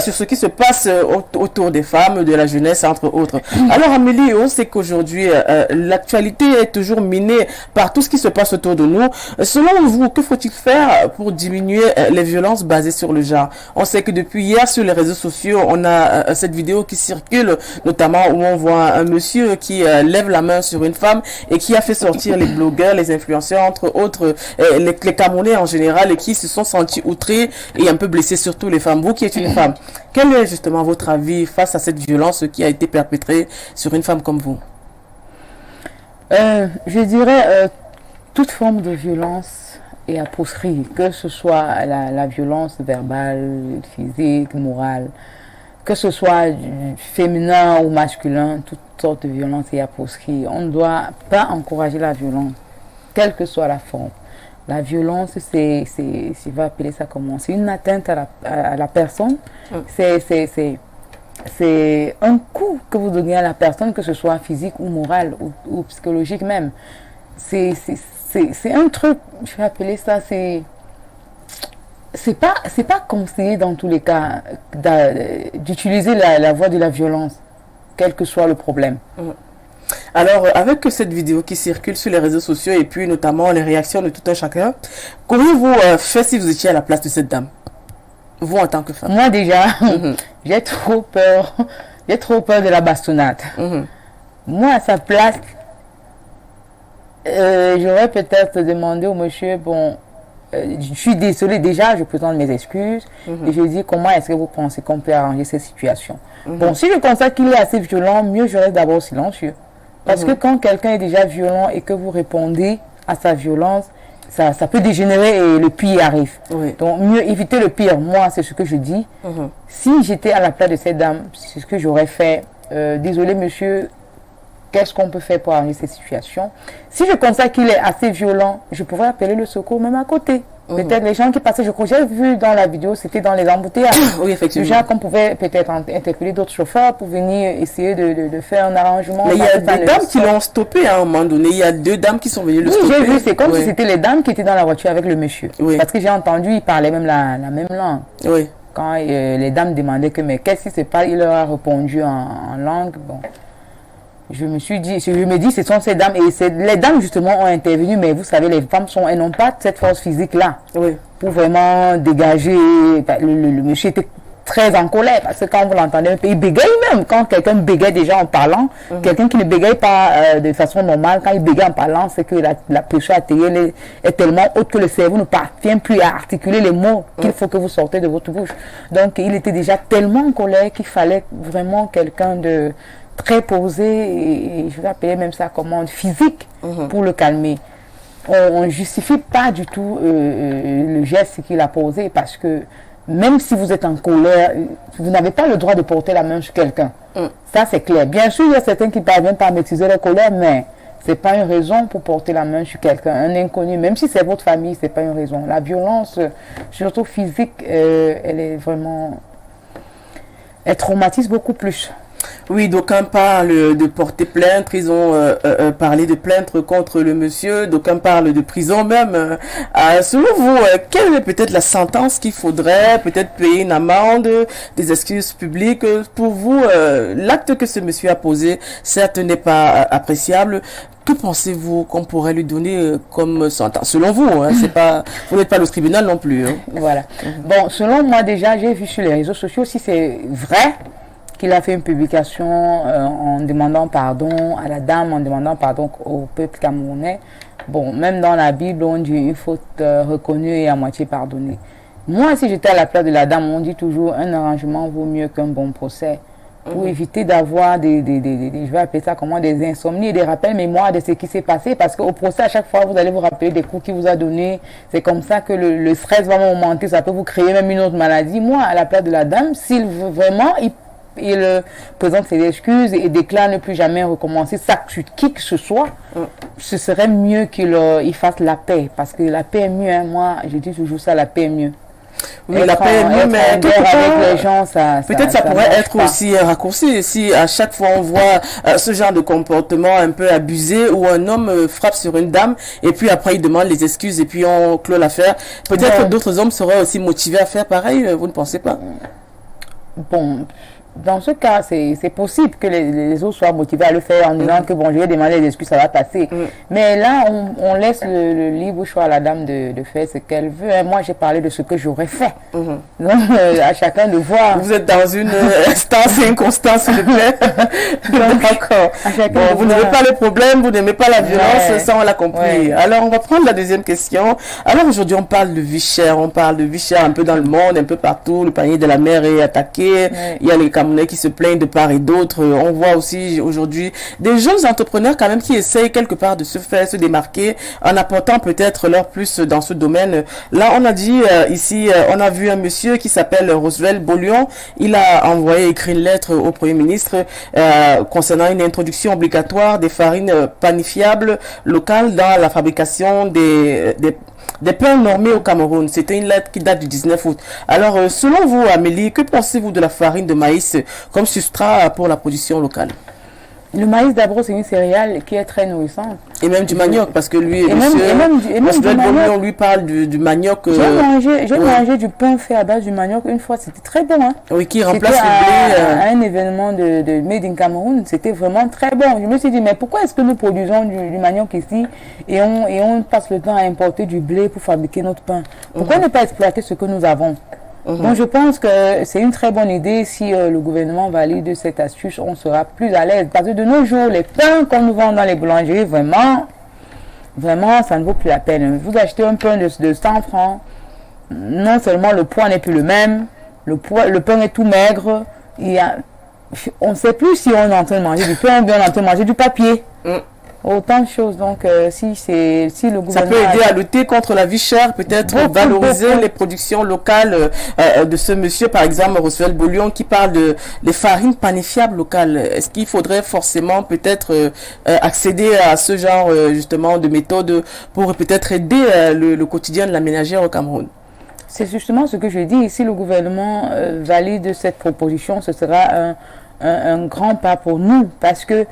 sur ce qui se passe autour des femmes, de la jeunesse, entre autres. Alors, Amélie, on sait qu'aujourd'hui, l'actualité est toujours minée par tout ce qui se passe autour de nous. Selon vous, que faut-il faire pour diminuer les violences basées sur le genre? On sait que depuis hier sur les réseaux sociaux, on a cette vidéo qui circule, notamment où on voit un monsieur qui lève la main sur une femme et qui a fait sortir les blogueurs, les influenceurs, entre autres les Camerounais en général, et qui se sont sentis outrés et un peu blessés, surtout les femmes. Vous qui êtes une femme, quel est justement votre avis face à cette violence qui a été perpétrée sur une femme comme vous? Je dirais toute forme de violence est à proscrire, que ce soit la violence verbale, physique, morale, que ce soit féminin ou masculin, toute sorte de violence est à proscrire. On ne doit pas encourager la violence, quelle que soit la forme. La violence, je vais appeler ça comment? C'est une atteinte à la personne. C'est un coup que vous donnez à la personne, que ce soit physique ou moral ou psychologique même. C'est un truc, je vais appeler ça, c'est pas conseillé dans tous les cas d'utiliser la voie de la violence, quel que soit le problème. Alors, avec cette vidéo qui circule sur les réseaux sociaux et puis notamment les réactions de tout un chacun, qu'auriez-vous fait si vous étiez à la place de cette dame? Vous en tant que femme. Moi déjà, j'ai trop peur de la bastonnade. Moi à sa place, j'aurais peut-être demandé au monsieur, bon, je suis désolée déjà, je présente mes excuses et je dis comment est-ce que vous pensez qu'on peut arranger cette situation. Bon, si je constate qu'il est assez violent, mieux je reste d'abord silencieux. Parce que quand quelqu'un est déjà violent et que vous répondez à sa violence, ça peut dégénérer et le pire arrive. Oui. Donc, mieux éviter le pire. Moi, c'est ce que je dis. Si j'étais à la place de cette dame, c'est ce que j'aurais fait. Désolé, monsieur, qu'est-ce qu'on peut faire pour arranger cette situation? Si je constate qu'il est assez violent, je pourrais appeler le secours même à côté. Peut-être les gens qui passaient, je crois, j'ai vu dans la vidéo, c'était dans les embouteillages. Oui, effectivement. Déjà qu'on pouvait peut-être interpeller d'autres chauffeurs pour venir essayer de faire un arrangement. Mais il y a des dames qui l'ont stoppé à un moment donné. Il y a 2 dames qui sont venues le stopper. Oui, j'ai vu, c'est comme si c'était les dames qui étaient dans la voiture avec le monsieur. Oui. Parce que j'ai entendu, ils parlaient même la même langue. Oui. Quand les dames demandaient que, mais qu'est-ce qui se passe, il leur a répondu en langue. Bon. Je me dis, ce sont ces dames, et les dames justement ont intervenu, mais vous savez, les femmes elles n'ont pas cette force physique-là, Oui. pour vraiment dégager. Le monsieur était très en colère, parce que quand vous l'entendez, il bégaye même, quand quelqu'un bégaye déjà en parlant, quelqu'un qui ne bégaye pas de façon normale, quand il bégaye en parlant, c'est que la pression artérielle est tellement haute que le cerveau ne parvient plus à articuler les mots qu'il faut que vous sortez de votre bouche. Donc il était déjà tellement en colère qu'il fallait vraiment quelqu'un de très posé, et je vais appeler même ça comment physique, pour le calmer. On ne justifie pas du tout le geste qu'il a posé, parce que même si vous êtes en colère, vous n'avez pas le droit de porter la main sur quelqu'un. Ça, c'est clair. Bien sûr, il y a certains qui parviennent pas à maîtriser la colère, mais ce n'est pas une raison pour porter la main sur quelqu'un. Un inconnu, même si c'est votre famille, ce n'est pas une raison. La violence, surtout physique, elle est vraiment... Elle traumatise beaucoup plus. Oui, d'aucuns parlent de porter plainte, ils ont parlé de plainte contre le monsieur, d'aucuns parlent de prison même. Selon vous, quelle est peut-être la sentence qu'il faudrait, peut-être payer une amende, des excuses publiques? Pour vous, l'acte que ce monsieur a posé, certes, n'est pas appréciable. Que pensez-vous qu'on pourrait lui donner comme sentence? Selon vous, hein, c'est pas, vous n'êtes pas le tribunal non plus. Hein. Voilà. Bon, selon moi déjà, j'ai vu sur les réseaux sociaux, si c'est vrai, qu'il a fait une publication en demandant pardon à la dame, en demandant pardon au peuple camerounais. Bon, même dans la Bible, on dit une faute reconnue et à moitié pardonnée. Moi, si j'étais à la place de la dame, on dit toujours un arrangement vaut mieux qu'un bon procès. Pour éviter d'avoir je vais appeler ça comment, des insomnies et des rappels mémoire de ce qui s'est passé. Parce qu'au procès, à chaque fois, vous allez vous rappeler des coups qu'il vous a donnés. C'est comme ça que le stress va augmenter. Ça peut vous créer même une autre maladie. Moi, à la place de la dame, s'il veut vraiment, il présente ses excuses et déclare ne plus jamais recommencer ça sur qui que ce soit, ce serait mieux qu'il fasse la paix. Parce que la paix est mieux. Hein. Moi, je dis toujours ça, la paix est mieux. Oui, la paix est mieux, mais avec les gens, peut-être ça pourrait être aussi raccourci. Si à chaque fois on voit ce genre de comportement un peu abusé, où un homme frappe sur une dame et puis après il demande les excuses et puis on clôt l'affaire, peut-être que d'autres hommes seraient aussi motivés à faire pareil, vous ne pensez pas? Bon, dans ce cas, c'est possible que les autres soient motivés à le faire en disant que bon, je vais demander des excuses, ça va passer. Mais là, on laisse le libre choix à la dame de faire ce qu'elle veut. Et moi, j'ai parlé de ce que j'aurais fait. Donc, à chacun de voir. Vous êtes dans une instance et une constance, s'il vous plaît. D'accord. Bon, vous n'aimez pas le problème, vous n'aimez pas la violence, ça on l'a compris. Alors, on va prendre la deuxième question. Alors, aujourd'hui, on parle de vie chère. On parle de vie chère un peu dans le monde, un peu partout. Le panier de la mer est attaqué. Il y a les qui se plaignent de part et d'autre. On voit aussi aujourd'hui des jeunes entrepreneurs quand même qui essayent quelque part de se démarquer en apportant peut-être leur plus dans ce domaine. Là, on a dit ici, on a vu un monsieur qui s'appelle Roosevelt Bolion. Il a écrit une lettre au Premier ministre concernant une introduction obligatoire des farines panifiables locales dans la fabrication des pains normés au Cameroun. C'était une lettre qui date du 19 août. Alors, selon vous, Amélie, que pensez-vous de la farine de maïs comme substrat pour la production locale? Le maïs, d'abord, c'est une céréale qui est très nourrissante. Et même du manioc, parce que lui, on lui parle du manioc. J'ai mangé du pain fait à base du manioc une fois, c'était très bon. Hein. Oui, qui remplace le blé. À un événement de Made in Cameroun, c'était vraiment très bon. Je me suis dit, mais pourquoi est-ce que nous produisons du manioc ici et on passe le temps à importer du blé pour fabriquer notre pain? Pourquoi ne pas exploiter ce que nous avons? Donc je pense que c'est une très bonne idée. Si le gouvernement valide cette astuce, on sera plus à l'aise. Parce que de nos jours, les pains qu'on nous vend dans les boulangeries, vraiment, vraiment, ça ne vaut plus la peine. Vous achetez un pain de 100 francs, non seulement le poids n'est plus le même, le pain est tout maigre, on ne sait plus si on est en train de manger du pain ou bien on est en train de manger du papier. Autant de choses. Donc, si le gouvernement... Ça peut aider à lutter contre la vie chère, peut-être valoriser les productions locales de ce monsieur, par exemple, Rosuel Boulion, qui parle des farines panifiables locales. Est-ce qu'il faudrait forcément peut-être accéder à ce genre, justement, de méthode pour peut-être aider le quotidien de la ménagère au Cameroun? C'est justement ce que je dis. Si le gouvernement valide cette proposition, ce sera un grand pas pour nous, parce que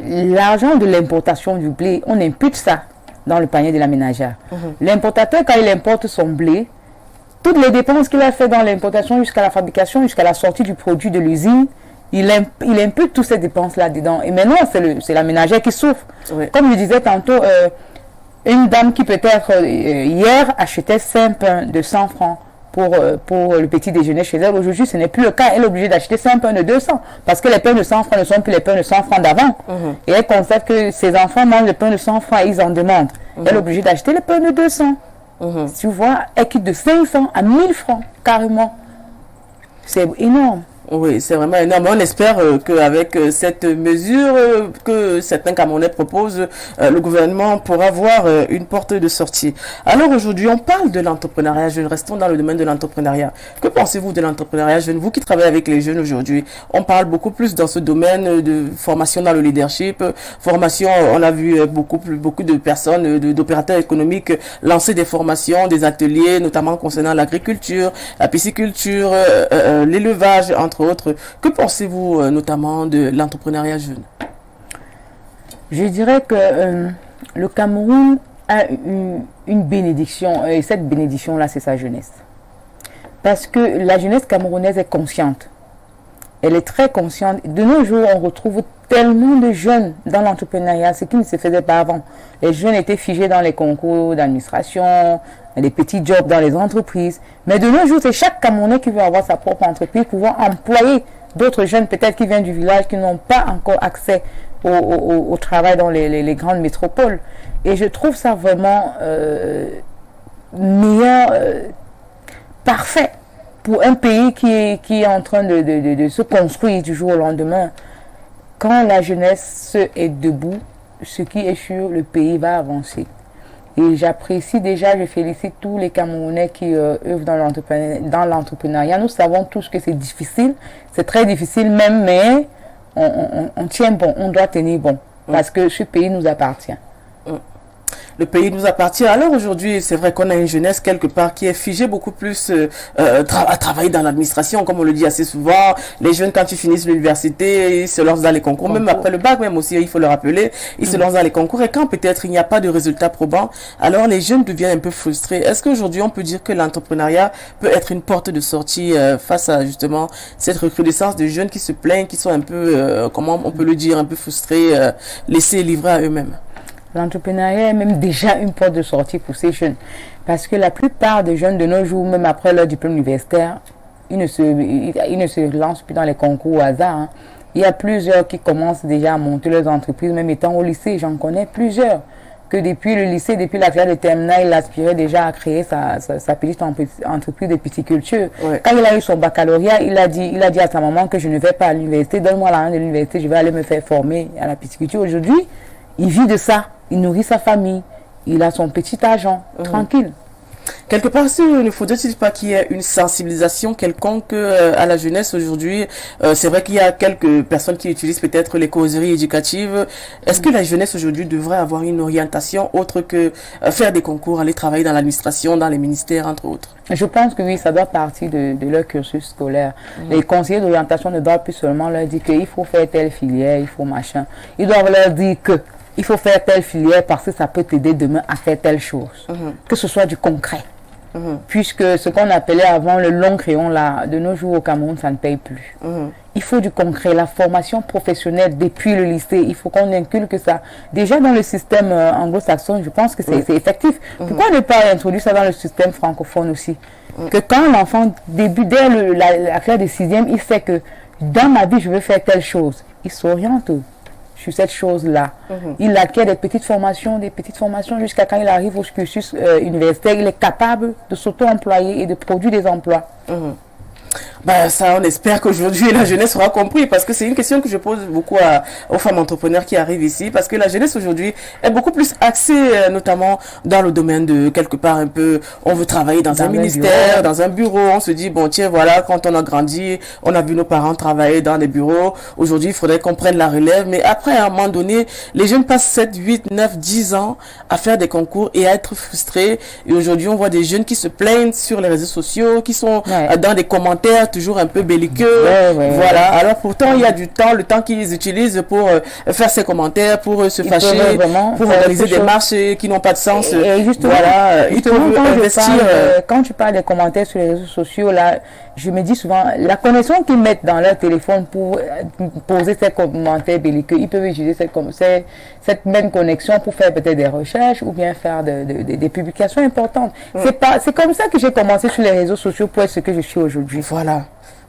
l'argent de l'importation du blé, on impute ça dans le panier de la ménagère. L'importateur, quand il importe son blé, toutes les dépenses qu'il a fait dans l'importation jusqu'à la fabrication, jusqu'à la sortie du produit de l'usine, il impute toutes ces dépenses là-dedans. Et maintenant, c'est la ménagère qui souffre. Comme je disais tantôt, une dame qui peut-être hier achetait 5 pains de 100 francs pour le petit déjeuner chez elle. Aujourd'hui, ce n'est plus le cas. Elle est obligée d'acheter 5 pains de 200 parce que les pains de 100 francs ne sont plus les pains de 100 francs d'avant. Et elle constate que ses enfants mangent les pains de 100 francs et ils en demandent. Elle est obligée d'acheter les pains de 200. Tu vois, elle quitte de 500 à 1000 francs carrément. C'est énorme. Oui, c'est vraiment énorme. On espère qu'avec cette mesure que certains Camerounais proposent, le gouvernement pourra avoir une porte de sortie. Alors aujourd'hui, on parle de l'entrepreneuriat jeune. Restons dans le domaine de l'entrepreneuriat. Que pensez-vous de l'entrepreneuriat jeune? Vous qui travaillez avec les jeunes aujourd'hui, on parle beaucoup plus dans ce domaine de formation dans le leadership, formation, on a vu beaucoup de personnes, d'opérateurs économiques lancer des formations, des ateliers, notamment concernant l'agriculture, la pisciculture, l'élevage, entre autres. Que pensez-vous notamment de l'entrepreneuriat jeune? Je dirais que le Cameroun a une bénédiction, et cette bénédiction-là, c'est sa jeunesse. Parce que la jeunesse camerounaise est consciente. Elle est très consciente. De nos jours, on retrouve tellement de jeunes dans l'entrepreneuriat, ce qui ne se faisait pas avant. Les jeunes étaient figés dans les concours d'administration, les petits jobs dans les entreprises. Mais de nos jours, c'est chaque Camerounais qui veut avoir sa propre entreprise, pouvoir employer d'autres jeunes, peut-être qui viennent du village, qui n'ont pas encore accès au travail dans les grandes métropoles. Et je trouve ça vraiment meilleur, parfait pour un pays qui est en train de se construire du jour au lendemain. Quand la jeunesse est debout, ce qui est sûr, le pays va avancer. Et j'apprécie déjà, je félicite tous les Camerounais qui œuvrent dans l'entrepreneuriat. Nous savons tous que c'est difficile, c'est très difficile même, mais on tient bon, on doit tenir bon, parce que ce pays nous appartient. Le pays nous appartient. Alors aujourd'hui, c'est vrai qu'on a une jeunesse quelque part qui est figée beaucoup plus à travailler dans l'administration, comme on le dit assez souvent. Les jeunes, quand ils finissent l'université, ils se lancent dans les concours. Même après le bac, même aussi, il faut le rappeler, ils se lancent dans les concours. Et quand peut-être il n'y a pas de résultats probants, alors les jeunes deviennent un peu frustrés. Est-ce qu'aujourd'hui, on peut dire que l'entrepreneuriat peut être une porte de sortie face à justement cette recrudescence de jeunes qui se plaignent, qui sont un peu, comment on peut le dire, un peu frustrés, laissés livrer à eux-mêmes? L'entrepreneuriat est même déjà une porte de sortie pour ces jeunes. Parce que la plupart des jeunes de nos jours, même après leur diplôme universitaire, ils ne se lancent plus dans les concours au hasard. Hein. Il y a plusieurs qui commencent déjà à monter leurs entreprises, même étant au lycée. J'en connais plusieurs. Que depuis le lycée, depuis la classe de terminale, il aspirait déjà à créer sa petite entreprise de pisciculture. Ouais. Quand il a eu son baccalauréat, il a dit à sa maman que je ne vais pas à l'université, donne-moi l'argent de l'université, je vais aller me faire former à la pisciculture. Aujourd'hui, il vit de ça. Il nourrit sa famille. Il a son petit argent, tranquille. Quelque part, ne faudrait-il pas qu'il y ait une sensibilisation quelconque à la jeunesse aujourd'hui? C'est vrai qu'il y a quelques personnes qui utilisent peut-être les causeries éducatives. Est-ce que la jeunesse aujourd'hui devrait avoir une orientation autre que faire des concours, aller travailler dans l'administration, dans les ministères, entre autres? Je pense que oui, ça doit partir de leur cursus scolaire. Les conseillers d'orientation ne doivent plus seulement leur dire qu'il faut faire telle filière, il faut machin. Ils doivent leur dire que il faut faire telle filière parce que ça peut t'aider demain à faire telle chose. Que ce soit du concret. Puisque ce qu'on appelait avant le long crayon, là, de nos jours au Cameroun, ça ne paye plus. Il faut du concret, la formation professionnelle depuis le lycée. Il faut qu'on inculque ça. Déjà dans le système anglo-saxon, je pense que c'est effectif. Pourquoi ne pas introduire ça dans le système francophone aussi? Que quand l'enfant débute, dès la classe de 6e, il sait que dans ma vie, je veux faire telle chose. Il s'oriente. sur cette chose-là. Il acquiert des petites formations jusqu'à quand il arrive au cursus universitaire, il est capable de s'auto-employer et de produire des emplois. Bah, ça, on espère qu'aujourd'hui la jeunesse aura compris, parce que c'est une question que je pose beaucoup aux femmes entrepreneurs qui arrivent ici, parce que la jeunesse aujourd'hui est beaucoup plus axée, notamment dans le domaine de quelque part un peu, on veut travailler dans un ministère, dans un bureau, on se dit bon tiens voilà, quand on a grandi, on a vu nos parents travailler dans des bureaux, aujourd'hui il faudrait qu'on prenne la relève, mais après à un moment donné, les jeunes passent 7, 8, 9, 10 ans à faire des concours et à être frustrés, et aujourd'hui on voit des jeunes qui se plaignent sur les réseaux sociaux, qui sont dans des commentaires toujours un peu belliqueux, voilà. Alors pourtant il y a du temps, le temps qu'ils utilisent pour faire ces commentaires, pour se fâcher, pour organiser des marches qui n'ont pas de sens. Et justement, voilà, quand tu parles des commentaires sur les réseaux sociaux, là, je me dis souvent, la connexion qu'ils mettent dans leur téléphone pour poser ces commentaires belliqueux, ils peuvent utiliser cette même connexion pour faire peut-être des recherches ou bien faire des publications importantes. C'est comme ça que j'ai commencé sur les réseaux sociaux pour être ce que je suis aujourd'hui.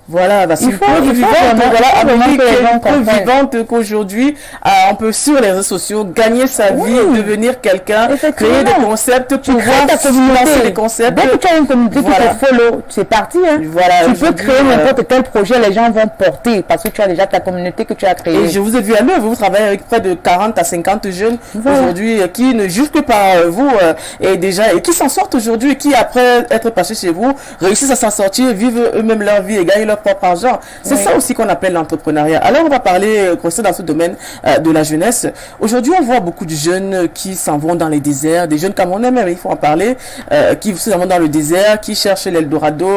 Voilà, parce qu'il faut vivante qu'aujourd'hui, on peut sur les réseaux sociaux gagner sa vie, devenir quelqu'un, créer des concepts, pouvoir lancer des concepts. Dès que tu as une communauté qui te follow, c'est parti. Tu peux créer n'importe quel projet, les gens vont porter parce que tu as déjà ta communauté que tu as créée. Et je vous ai vu à l'œuvre, vous travaillez avec près de 40 à 50 jeunes aujourd'hui qui ne jugent que par vous et qui s'en sortent aujourd'hui et qui après être passés chez vous réussissent à s'en sortir, vivent eux-mêmes leur vie et gagnent leur propre argent. C'est ça aussi qu'on appelle l'entrepreneuriat. Alors on va parler dans ce domaine de la jeunesse. Aujourd'hui on voit beaucoup de jeunes qui s'en vont dans les déserts, des jeunes Camerounais même, il faut en parler, qui s'en vont dans le désert, qui cherchent l'Eldorado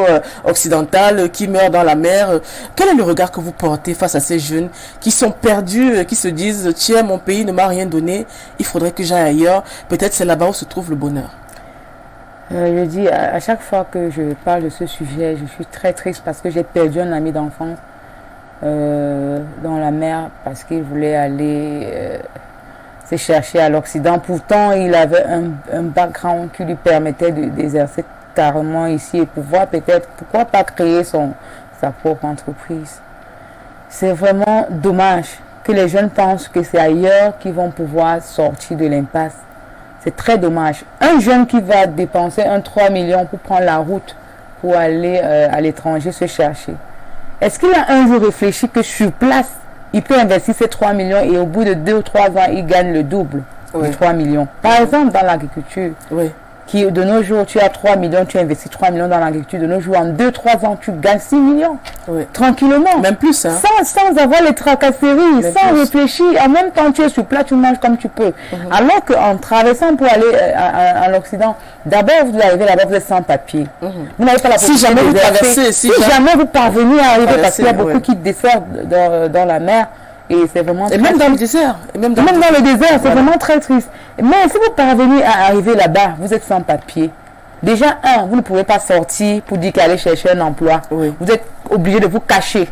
occidental, qui meurent dans la mer. Quel est le regard que vous portez face à ces jeunes qui sont perdus, qui se disent tiens mon pays ne m'a rien donné, il faudrait que j'aille ailleurs, peut-être c'est là-bas où se trouve le bonheur? Je dis, à chaque fois que je parle de ce sujet, je suis très triste parce que j'ai perdu un ami d'enfance dans la mer parce qu'il voulait aller se chercher à l'Occident. Pourtant, il avait un background qui lui permettait d'exercer carrément ici et pouvoir peut-être, pourquoi pas créer sa propre entreprise. C'est vraiment dommage que les jeunes pensent que c'est ailleurs qu'ils vont pouvoir sortir de l'impasse. C'est très dommage. Un jeune qui va dépenser 3 millions pour prendre la route pour aller à l'étranger se chercher. Est-ce qu'il a un jour réfléchi que sur place, il peut investir ces 3 millions et au bout de 2 ou 3 ans, il gagne le double de 3 millions? Par exemple, dans l'agriculture, qui de nos jours, tu as 3 millions, tu investis 3 millions dans l'agriculture. De nos jours, en 2-3 ans, tu gagnes 6 millions. Tranquillement. Même plus, hein. Sans avoir les tracasseries, sans réfléchir. En même temps, tu es sur place, tu manges comme tu peux. Alors qu'en traversant pour aller à l'Occident, d'abord, vous arrivez là-bas, vous êtes sans papier. Vous n'avez pas la possibilité de traverser. Si jamais vous parvenez à arriver, parce qu'il y a beaucoup qui desservent dans la mer, et c'est vraiment même dans le désert. Même dans le désert, c'est vraiment très triste. Mais si vous parvenez à arriver là-bas, vous êtes sans papier. Déjà, vous ne pouvez pas sortir pour dire qu'aller chercher un emploi. Vous êtes obligé de vous cacher.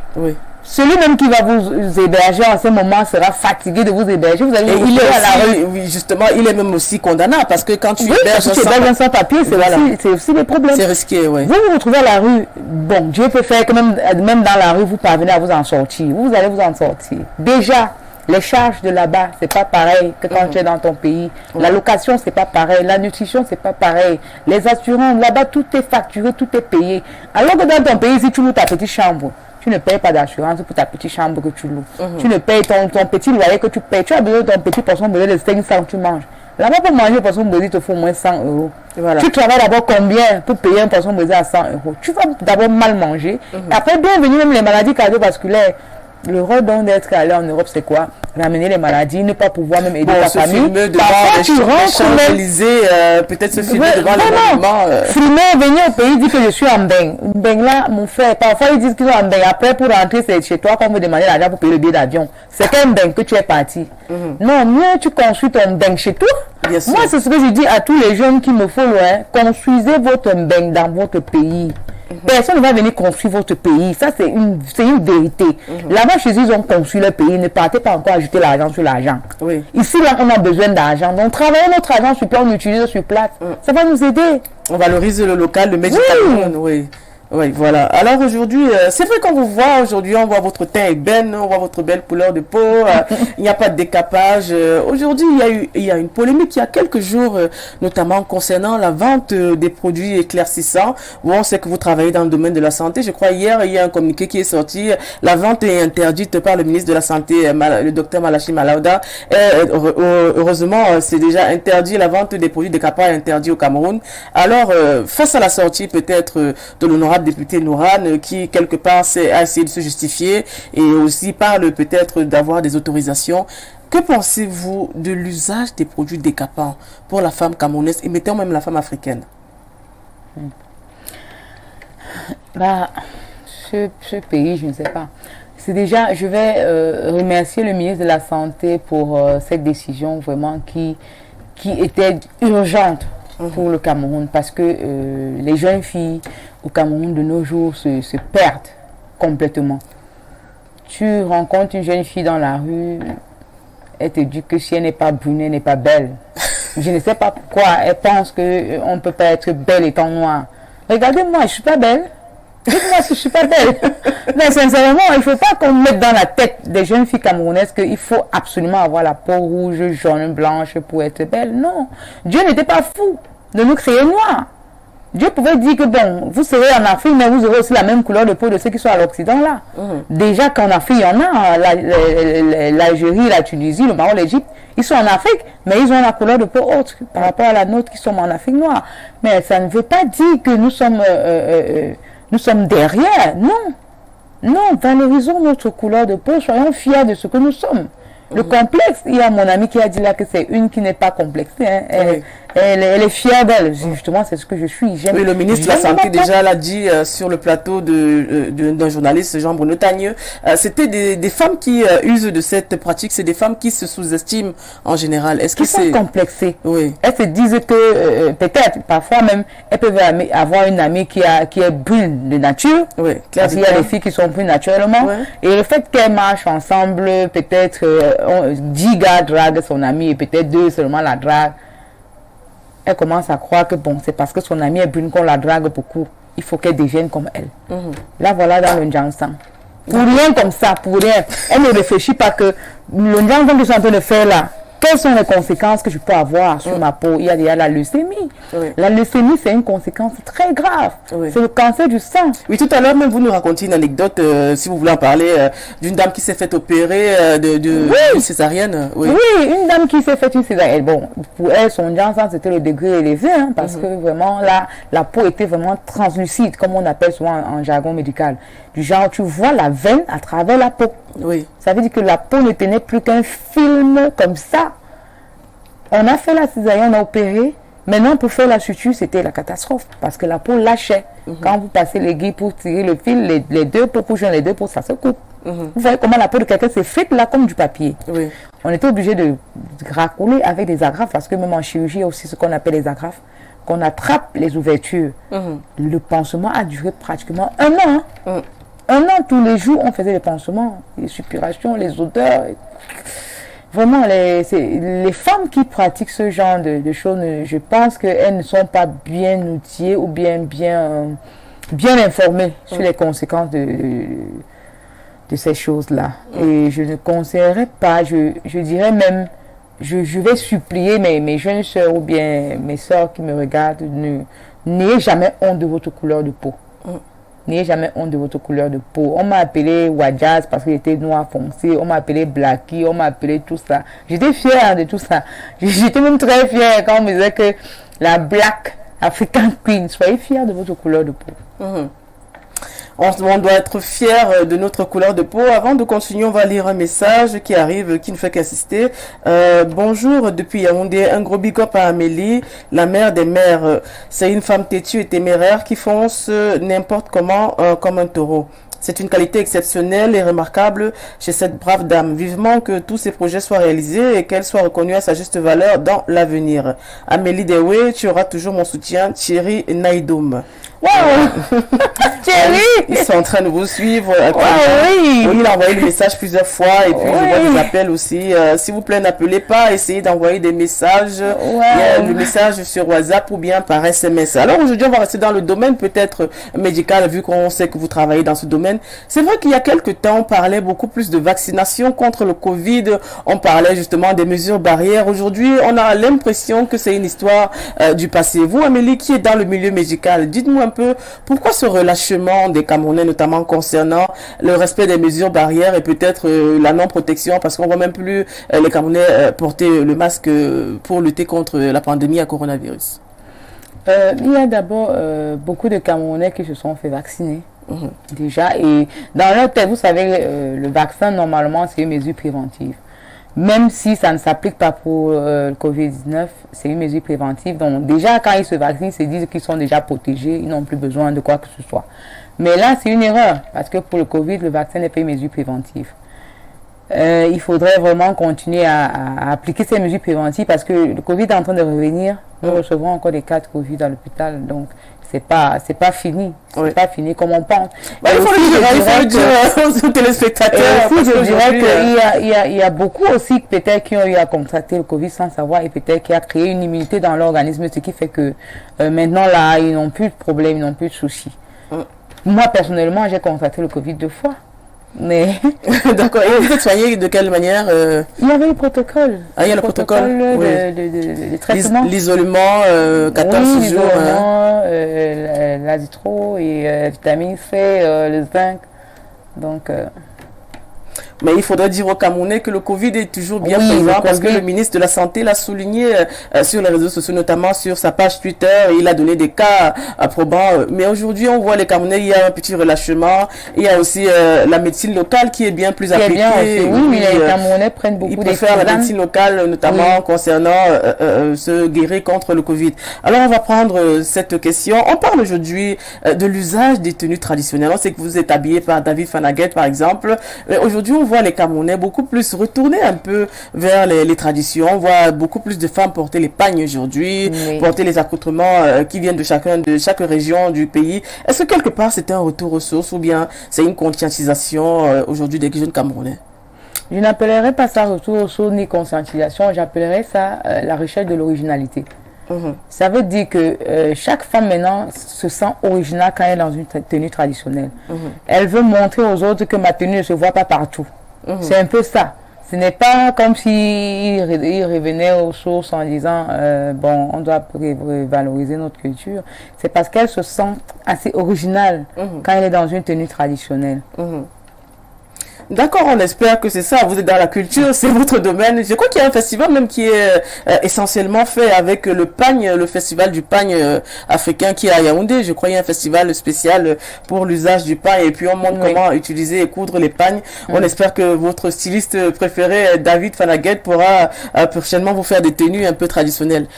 Celui même qui va vous héberger en ce moment sera fatigué de vous héberger. Vous allez il est à la rue. Oui, justement, il est même aussi condamnable parce que quand tu héberges sans papier, c'est aussi des problèmes. C'est risqué, Vous vous retrouvez à la rue. Bon, Dieu peut faire que même dans la rue, vous parvenez à vous en sortir. Vous allez vous en sortir. Déjà, les charges de là-bas, c'est pas pareil que quand tu es dans ton pays. La location, c'est pas pareil. La nutrition, c'est pas pareil. Les assurances, là-bas, tout est facturé, tout est payé. Alors que dans ton pays, si tu loues ta petite chambre, tu ne payes pas d'assurance pour ta petite chambre que tu loues. Tu ne payes ton petit loyer que tu payes. Tu as besoin de ton petit poisson brûlé de 500 que tu manges. Là-bas, pour manger un poisson brûlé, il te faut au moins 100 euros. Tu travailles d'abord combien pour payer un poisson brûlé à 100 euros? Tu vas d'abord mal manger. Après, bienvenue même les maladies cardiovasculaires. Le rôle d'être allé en Europe, c'est quoi? Ramener les maladies, ne pas pouvoir même aider ta famille. Parfois, tu rentres peut-être se filmer devant l'événement. Filmer, venir au pays, dire que je suis en beng. Beng là, mon frère, parfois ils disent qu'ils sont en beng. Après, pour rentrer, c'est chez toi qu'on veut demander l'argent pour payer le billet d'avion. C'est qu'un beng que tu es parti. Non, mieux tu construis ton beng chez toi. Moi, c'est ce que je dis à tous les jeunes qui me follow. Construisez votre beng dans votre pays. Personne ne va venir construire votre pays. Ça, c'est une vérité. Là-bas, chez eux, ils ont construit le pays. Ne partez pas encore ajouter l'argent sur l'argent. Ici, là, on a besoin d'argent. Donc, travaillons notre argent sur place, on l'utilise sur place. Ça va nous aider. On valorise le local, le médicament. Oui, voilà. Alors aujourd'hui, c'est vrai qu'on vous voit, aujourd'hui on voit votre teint ébène, on voit votre belle couleur de peau, il n'y a pas de décapage. Aujourd'hui, il y a une polémique il y a quelques jours, notamment concernant la vente des produits éclaircissants, où on sait que vous travaillez dans le domaine de la santé. Je crois hier, il y a un communiqué qui est sorti, la vente est interdite par le ministre de la Santé, le docteur Malachi Malauda. Heureusement, c'est déjà interdit, la vente des produits décapables est interdite au Cameroun. Alors, face à la sortie peut-être de l'honorable député Nourane qui quelque part a essayé de se justifier et aussi parle peut-être d'avoir des autorisations. Que pensez-vous de l'usage des produits décapants pour la femme camerounaise et mettons même la femme africaine? Bah, ce pays, je ne sais pas. C'est déjà, je vais remercier le ministre de la Santé pour cette décision vraiment qui était urgente pour le Cameroun, parce que les jeunes filles au Cameroun de nos jours se perdent complètement. Tu rencontres une jeune fille dans la rue, elle te dit que si elle n'est pas brune, elle n'est pas belle. Je ne sais pas pourquoi elle pense qu'on ne peut pas être belle étant noire. Regardez-moi, je ne suis pas belle. Dites-moi si je ne suis pas belle. Mais sincèrement, il ne faut pas qu'on mette dans la tête des jeunes filles camerounaises qu'il faut absolument avoir la peau rouge, jaune, blanche pour être belle. Non. Dieu n'était pas fou de nous créer noirs. Dieu pouvait dire que bon, vous serez en Afrique, mais vous aurez aussi la même couleur de peau de ceux qui sont à l'Occident là. Déjà qu'en Afrique, il y en a, l'Algérie, la Tunisie, le Maroc, l'Égypte, ils sont en Afrique, mais ils ont la couleur de peau autre par rapport à la nôtre qui sommes en Afrique noire. Mais ça ne veut pas dire que nous sommes derrière, non. Non, valorisons notre couleur de peau, soyons fiers de ce que nous sommes. Le complexe, il y a mon ami qui a dit là que c'est une qui n'est pas complexée. Hein. Elle est fière d'elle. Justement, c'est ce que je suis. Oui, le ministre de la Santé déjà l'a dit sur le plateau d'un journaliste, Jean-Bruno Tagneux. C'était des femmes qui usent de cette pratique. C'est des femmes qui se sous-estiment en général. Est-ce que c'est complexé? Oui. Elles se disent que peut-être, parfois même, elles peuvent avoir une amie qui est brune de nature. Oui. Parce qu'il y a des filles qui sont brunes naturellement. Ouais. Et le fait qu'elles marchent ensemble, peut-être 10 gars draguent son amie et peut-être 2 seulement la draguent. Elle commence à croire que bon, c'est parce que son amie est brune qu'on la drague beaucoup. Il faut qu'elle devienne comme elle. Là, voilà dans le Njansan. Pour rien comme ça, pour rien. Elle ne réfléchit pas que le Njansan que je suis en train de faire là, quelles sont les conséquences que je peux avoir sur ma peau? Il y a déjà la leucémie. La leucémie, c'est une conséquence très grave. C'est le cancer du sang. Oui, tout à l'heure, même vous nous racontiez une anecdote, si vous voulez en parler, d'une dame qui s'est fait opérer d'une césarienne. Oui, une dame qui s'est fait une césarienne. Bon, pour elle, son sang, c'était le degré élevé, hein, parce que vraiment, là, la peau était vraiment translucide, comme on appelle souvent en jargon médical. Du genre, tu vois la veine à travers la peau. Oui. Ça veut dire que la peau ne tenait plus qu'un film comme ça. On a fait la césarienne, on a opéré. Maintenant, pour faire la suture, c'était la catastrophe. Parce que la peau lâchait. Quand vous passez l'aiguille pour tirer le fil, les deux peaux, pour joindre les deux peaux, ça se coupe. Vous voyez comment la peau de quelqu'un s'effrite là comme du papier. Oui. On était obligé de racouler avec des agrafes. Parce que même en chirurgie, il y a aussi ce qu'on appelle les agrafes. Qu'on attrape les ouvertures. Le pansement a duré pratiquement 1 an. Hein. 1 an, tous les jours, on faisait les pansements, les suppurations, les odeurs. Vraiment, les femmes qui pratiquent ce genre de choses, je pense qu'elles ne sont pas bien outillées ou bien informées sur les conséquences de ces choses-là. Et je ne conseillerais pas, je dirais même, je vais supplier mes jeunes soeurs ou bien mes soeurs qui me regardent, n'ayez jamais honte de votre couleur de peau. N'ayez jamais honte de votre couleur de peau. On m'a appelé Wadjaz parce qu'il était noir foncé. On m'a appelé Blackie. On m'a appelé tout ça. J'étais fière de tout ça. J'étais même très fière quand on me disait que la Black African Queen. Soyez fière de votre couleur de peau. On doit être fier de notre couleur de peau. Avant de continuer, on va lire un message qui arrive, qui ne fait qu'insister. Bonjour depuis Yaoundé, un gros big up à Amélie, la mère des mères. C'est une femme têtue et téméraire qui fonce n'importe comment comme un taureau. C'est une qualité exceptionnelle et remarquable chez cette brave dame. Vivement que tous ces projets soient réalisés et qu'elle soit reconnue à sa juste valeur dans l'avenir. Amélie Dewe, tu auras toujours mon soutien. Thierry Naïdoum. Wow! Thierry! Ils sont en train de vous suivre. Oui! Oui, il a envoyé le message plusieurs fois et puis je vois des appels aussi. S'il vous plaît, n'appelez pas, essayez d'envoyer des messages. Le message sur WhatsApp ou bien par SMS. Alors aujourd'hui, on va rester dans le domaine peut-être médical vu qu'on sait que vous travaillez dans ce domaine. C'est vrai qu'il y a quelques temps, on parlait beaucoup plus de vaccination contre le Covid. On parlait justement des mesures barrières. Aujourd'hui, on a l'impression que c'est une histoire du passé. Vous, Amélie, qui est dans le milieu médical, dites-nous un peu pourquoi ce relâchement des Camerounais, notamment concernant le respect des mesures barrières et peut-être la non-protection, parce qu'on voit même plus les Camerounais porter le masque pour lutter contre la pandémie à coronavirus. Il y a d'abord beaucoup de Camerounais qui se sont fait vacciner. Déjà, et dans leur tête, vous savez, le vaccin, normalement, c'est une mesure préventive. Même si ça ne s'applique pas pour le Covid-19, c'est une mesure préventive. Donc, déjà, quand ils se vaccinent, ils se disent qu'ils sont déjà protégés, ils n'ont plus besoin de quoi que ce soit. Mais là, c'est une erreur, parce que pour le Covid, le vaccin n'est pas une mesure préventive. Il faudrait vraiment continuer à appliquer ces mesures préventives, parce que le Covid est en train de revenir. Nous recevrons encore des cas de Covid à l'hôpital, donc c'est pas fini, c'est pas fini comme on pense. Il faut le dire aux téléspectateurs. Je dirais qu'il y a beaucoup aussi peut-être qui ont eu à contracter le Covid sans savoir et peut-être qui a créé une immunité dans l'organisme, ce qui fait que maintenant là, ils n'ont plus de problème, ils n'ont plus de soucis. Moi personnellement, j'ai contracté le Covid 2 fois. Mais d'accord. Et vous êtes soigné de quelle manière Il y avait le protocole. Ah, il y a le protocole de traitement. L'isolement, 14 jours. L'azitro et vitamine C, le zinc. Donc. Mais il faudrait dire aux Camerounais que le Covid est toujours bien présent parce que le ministre de la Santé l'a souligné sur les réseaux sociaux, notamment sur sa page Twitter. Il a donné des cas probants. Mais aujourd'hui, on voit les Camerounais, il y a un petit relâchement. Il y a aussi la médecine locale qui est bien plus appliquée. Oui, les Camerounais prennent beaucoup de Ils préfèrent la médecine locale, notamment concernant se guérir contre le Covid. Alors, on va prendre cette question. On parle aujourd'hui de l'usage des tenues traditionnelles. On sait que vous êtes habillé par David Fanaguet, par exemple. Aujourd'hui, on voit les Camerounais beaucoup plus retourner un peu vers les traditions. On voit beaucoup plus de femmes porter les pagnes aujourd'hui, porter les accoutrements qui viennent de chaque région du pays. Est-ce que quelque part c'est un retour aux sources ou bien c'est une conscientisation aujourd'hui des jeunes Camerounais? Je n'appellerais pas ça retour aux sources ni conscientisation, j'appellerais ça la recherche de l'originalité. Ça veut dire que chaque femme maintenant se sent originale quand elle est dans une tenue traditionnelle. Elle veut montrer aux autres que ma tenue ne se voit pas partout. C'est un peu ça. Ce n'est pas comme s'il revenait aux sources en disant bon, on doit valoriser notre culture. C'est parce qu'elle se sent assez originale quand elle est dans une tenue traditionnelle. D'accord, on espère que c'est ça. Vous êtes dans la culture, c'est votre domaine. Je crois qu'il y a un festival même qui est essentiellement fait avec le pagne, le festival du pagne africain qui est à Yaoundé. Je crois qu'il y a un festival spécial pour l'usage du pagne et puis on montre comment utiliser et coudre les pagnes. On espère que votre styliste préféré, David Fanaguet, pourra prochainement vous faire des tenues un peu traditionnelles.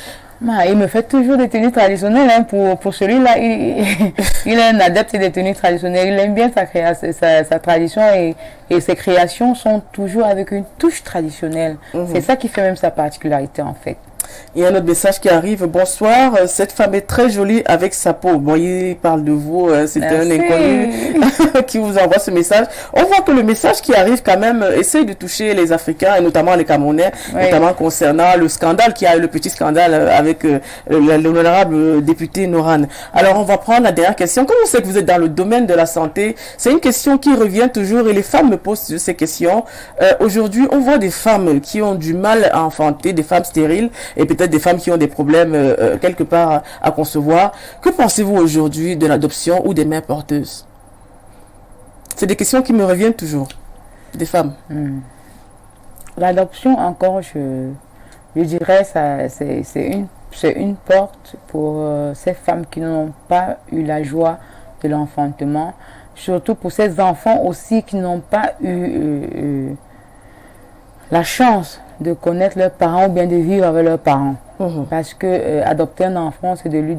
Il me fait toujours des tenues traditionnelles. Hein. Pour celui-là, il est un adepte des tenues traditionnelles. Il aime bien sa tradition et ses créations sont toujours avec une touche traditionnelle. C'est ça qui fait même sa particularité en fait. Il y a un autre message qui arrive. Bonsoir, cette femme est très jolie avec sa peau. Bon, il parle de vous, c'est un inconnu qui vous envoie ce message. On voit que le message qui arrive quand même essaye de toucher les Africains et notamment les Camerounais, notamment concernant le scandale qui a eu, le petit scandale avec l'honorable député Noran. Alors, on va prendre la dernière question. Comme on sait que vous êtes dans le domaine de la santé, c'est une question qui revient toujours et les femmes me posent ces questions. Aujourd'hui, on voit des femmes qui ont du mal à enfanter, des femmes stériles, et peut-être des femmes qui ont des problèmes quelque part à concevoir. Que pensez-vous aujourd'hui de l'adoption ou des mères porteuses? C'est des questions qui me reviennent toujours, des femmes. L'adoption, encore, je dirais, c'est une porte pour ces femmes qui n'ont pas eu la joie de l'enfantement, surtout pour ces enfants aussi qui n'ont pas eu la chance de connaître leurs parents ou bien de vivre avec leurs parents. Parce que adopter un enfant, c'est lui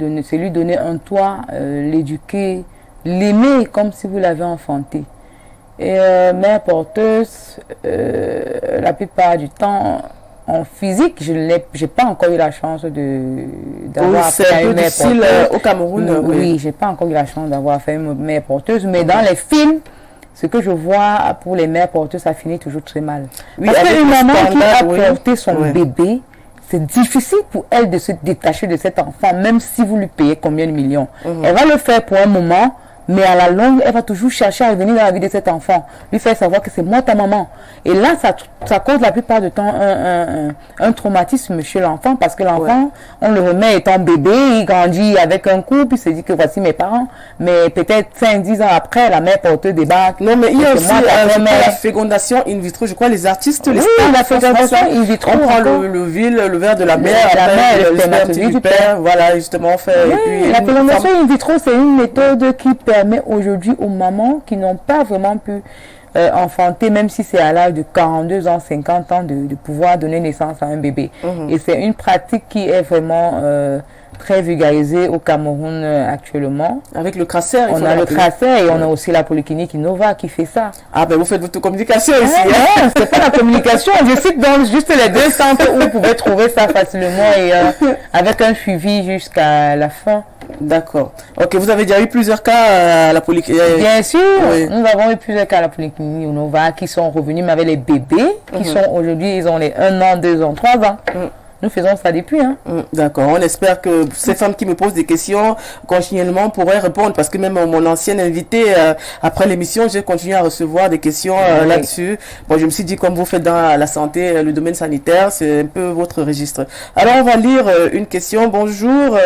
donner un toit, l'éduquer, l'aimer comme si vous l'avez enfanté. Et mère porteuse, la plupart du temps, en physique, j'ai pas encore eu la chance d'avoir c'est un peu difficile au Cameroun. Oui, j'ai pas encore eu la chance d'avoir fait une mère porteuse, mais dans les films, ce que je vois pour les mères porteuses, ça finit toujours très mal. Oui, parce qu'une maman qui a oui. porté son bébé, c'est difficile pour elle de se détacher de cet enfant, même si vous lui payez combien de millions. Elle va le faire pour un moment, mais à la longue, elle va toujours chercher à revenir dans la vie de cet enfant, lui faire savoir que c'est moi ta maman. Et là, ça cause la plupart du temps un traumatisme chez l'enfant, parce que l'enfant, on le remet étant bébé, il grandit avec un couple, il se dit que voici mes parents, mais peut-être 5-10 ans après, la mère porteuse débarque. Non, mais il y a aussi la fécondation in vitro, je crois, les artistes, les stars, la fécondation in vitro. On prend le verre de la mère, le spermatozoïde du père. Voilà, justement, on fait. Oui, et puis, la fécondation in vitro, c'est une méthode qui permet aujourd'hui aux mamans qui n'ont pas vraiment pu enfanter, même si c'est à l'âge de 42 ans, 50 ans, de pouvoir donner naissance à un bébé. Et c'est une pratique qui est vraiment très vulgarisée au Cameroun actuellement. Avec le Crasser, on a le Crasser et on a aussi la Polyclinique Innova qui fait ça. Ah ben vous faites votre communication ici. Non, c'est pas la communication. Je cite donc juste les 2 centres où vous pouvez trouver ça facilement et avec un suivi jusqu'à la fin. D'accord. Ok, vous avez déjà eu plusieurs cas à la Polyclinique. Bien sûr, nous avons eu plusieurs cas à la Polyclinique Innova qui sont revenus, mais avec les bébés qui sont aujourd'hui, ils ont les 1 an, 2 ans, 3 ans. Nous faisons ça depuis. D'accord. On espère que ces femmes qui me posent des questions continuellement pourraient répondre, parce que même mon ancienne invitée, après l'émission, j'ai continué à recevoir des questions là-dessus. Bon, je me suis dit, comme vous faites dans la santé, le domaine sanitaire, c'est un peu votre registre. Alors, on va lire une question. Bonjour.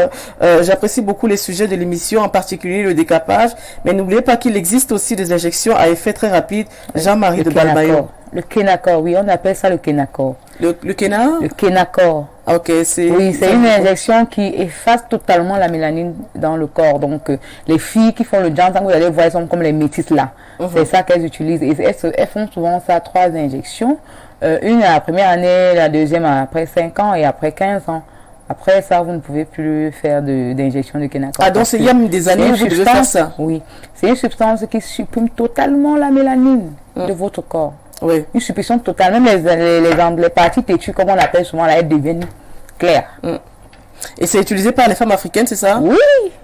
J'apprécie beaucoup les sujets de l'émission, en particulier le décapage, mais n'oubliez pas qu'il existe aussi des injections à effet très rapide. Jean-Marie de Balbayo. Le Kenacor, oui, on appelle ça le Kenacor. Le Kena? Le Kenacor. Ok, c'est... Oui, c'est une injection qui efface totalement la mélanine dans le corps. Donc, les filles qui font le jantan, vous allez voir, elles sont comme les métisses là. C'est ça qu'elles utilisent. Et elles font souvent ça, 3 injections. Une à la première année, la deuxième après 5 ans et après 15 ans. Après ça, vous ne pouvez plus faire d'injection de Kenacor. Ah, donc il y a des années où vous devez faire ça? Oui. C'est une substance qui supprime totalement la mélanine de votre corps. Oui. Une suppression totale. Même les parties têtues, comme on appelle souvent, là, elles deviennent claires. Et c'est utilisé par les femmes africaines, c'est ça? Oui.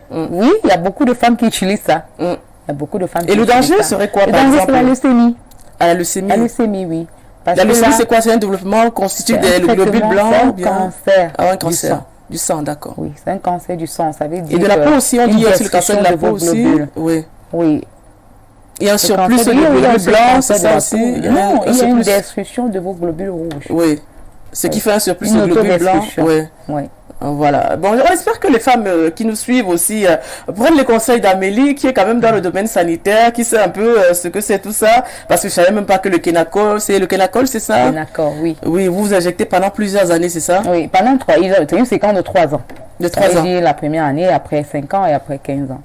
Oui, il y a beaucoup de femmes qui utilisent ça. Il y a beaucoup de femmes qui utilisent ça. Et le danger serait quoi, par exemple? Le danger, c'est la leucémie. Ah, la leucémie? La leucémie, oui. La leucémie, c'est quoi? C'est un développement constitué des globules blancs? C'est un cancer. Ah, un cancer. Du sang, d'accord. Oui, c'est un cancer du sang. Ça veut dire. Et de la peau aussi, on dit aussi le cancer de la peau aussi? Oui. Oui. Il y a un surplus de globules blancs, c'est ça aussi? Non, il y a une destruction de vos globules rouges. Oui. Ce qui fait un surplus de globules blancs. Oui. Voilà. Bon, on espère que les femmes qui nous suivent aussi prennent les conseils d'Amélie, qui est quand même dans le domaine sanitaire, qui sait un peu ce que c'est tout ça, parce que je savais même pas que le Kenacol, c'est c'est ça? Kenacol, oui. Oui, vous vous injectez pendant plusieurs années, c'est ça? Oui, pendant 3 ans. C'est une séquence de 3 ans. De 3 ans. La première année, après 5 ans et après 15 ans.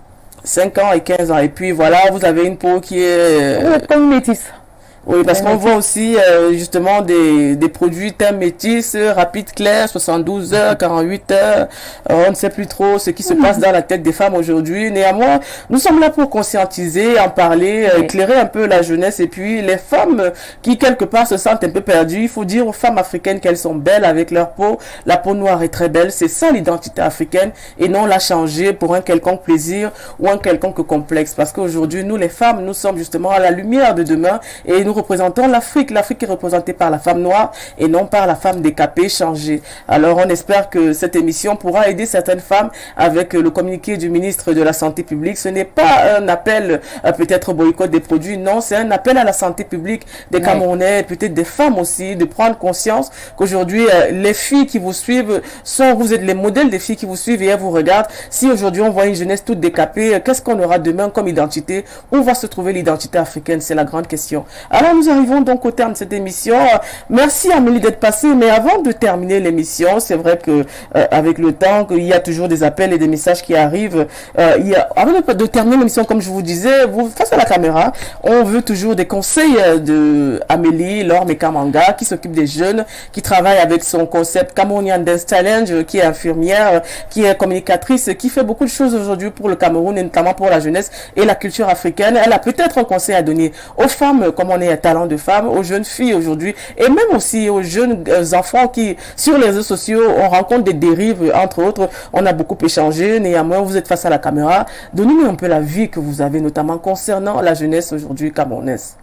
5 ans et 15 ans. Et puis voilà, vous avez une peau qui est... comme métisse. Oui, parce qu'on voit aussi justement des produits teint métis, rapide, clair, 72 heures, 48 heures. On ne sait plus trop ce qui se passe dans la tête des femmes aujourd'hui. Néanmoins, nous sommes là pour conscientiser, en parler, éclairer un peu la jeunesse, et puis les femmes qui quelque part se sentent un peu perdues. Il faut dire aux femmes africaines qu'elles sont belles avec leur peau. La peau noire est très belle, c'est ça l'identité africaine, et non la changer pour un quelconque plaisir ou un quelconque complexe. Parce qu'aujourd'hui, nous les femmes, nous sommes justement à la lumière de demain, et nous représentons l'Afrique. L'Afrique est représentée par la femme noire et non par la femme décapée, changée. Alors on espère que cette émission pourra aider certaines femmes avec le communiqué du ministre de la Santé publique. Ce n'est pas un appel peut-être au boycott des produits, non, c'est un appel à la santé publique des Camerounais, peut-être des femmes aussi, de prendre conscience qu'aujourd'hui les filles qui vous suivent vous êtes les modèles des filles qui vous suivent et elles vous regardent. Si aujourd'hui on voit une jeunesse toute décapée, qu'est-ce qu'on aura demain comme identité? Où va se trouver l'identité africaine? C'est la grande question. Alors nous arrivons donc au terme de cette émission. Merci Amélie d'être passée, mais avant de terminer l'émission, c'est vrai que avec le temps, il y a toujours des appels et des messages qui arrivent. Avant de terminer l'émission, comme je vous disais, vous face à la caméra, on veut toujours des conseils de Amélie Laure Mekamanga, qui s'occupe des jeunes, qui travaille avec son concept Cameroonian Dance Challenge, qui est infirmière, qui est communicatrice, qui fait beaucoup de choses aujourd'hui pour le Cameroun et notamment pour la jeunesse et la culture africaine. Elle a peut-être un conseil à donner aux femmes, comme on est talents de femmes, aux jeunes filles aujourd'hui, et même aussi aux jeunes enfants qui, sur les réseaux sociaux, on rencontre des dérives, entre autres. On a beaucoup échangé, néanmoins, vous êtes face à la caméra. Donnez-nous un peu la vie que vous avez, notamment concernant la jeunesse aujourd'hui camerounaise.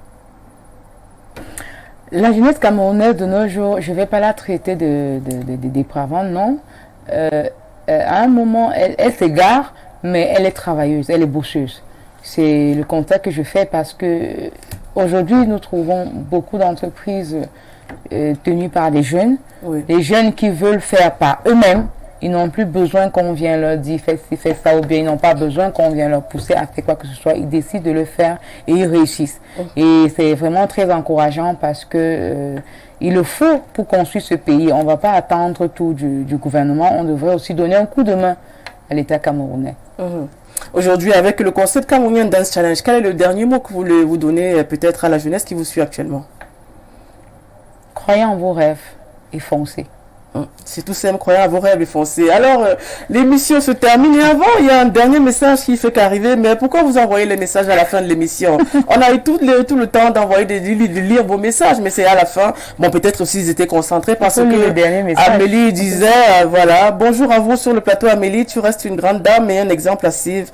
La jeunesse camerounaise de nos jours, je ne vais pas la traiter de dépravante, non. À un moment, elle s'égare, mais elle est travailleuse, elle est bosseuse. C'est le constat que je fais parce que aujourd'hui, nous trouvons beaucoup d'entreprises tenues par des jeunes, Oui. des jeunes qui veulent faire par eux-mêmes. Ils n'ont plus besoin qu'on vienne leur dire fais ci, fais ça, ou bien ils n'ont pas besoin qu'on vienne leur pousser à faire quoi que ce soit. Ils décident de le faire et ils réussissent. Et c'est vraiment très encourageant parce que il le faut pour construire ce pays. On ne va pas attendre tout du gouvernement. On devrait aussi donner un coup de main à l'État camerounais. Aujourd'hui, avec le concept Camerounien Dance Challenge, quel est le dernier mot que vous voulez vous donner peut-être à la jeunesse qui vous suit actuellement? Croyez en vos rêves et foncez. C'est tout simple, croyez à vos rêves et foncez. Alors, l'émission se termine et avant, il y a un dernier message qui fait qu'arriver. Mais pourquoi vous envoyez les messages à la fin de l'émission? On a eu tout le temps d'envoyer de lire vos messages, mais c'est à la fin. Bon, peut-être aussi ils étaient concentrés parce que Amélie disait, voilà, bonjour à vous sur le plateau Amélie, tu restes une grande dame et un exemple à suivre.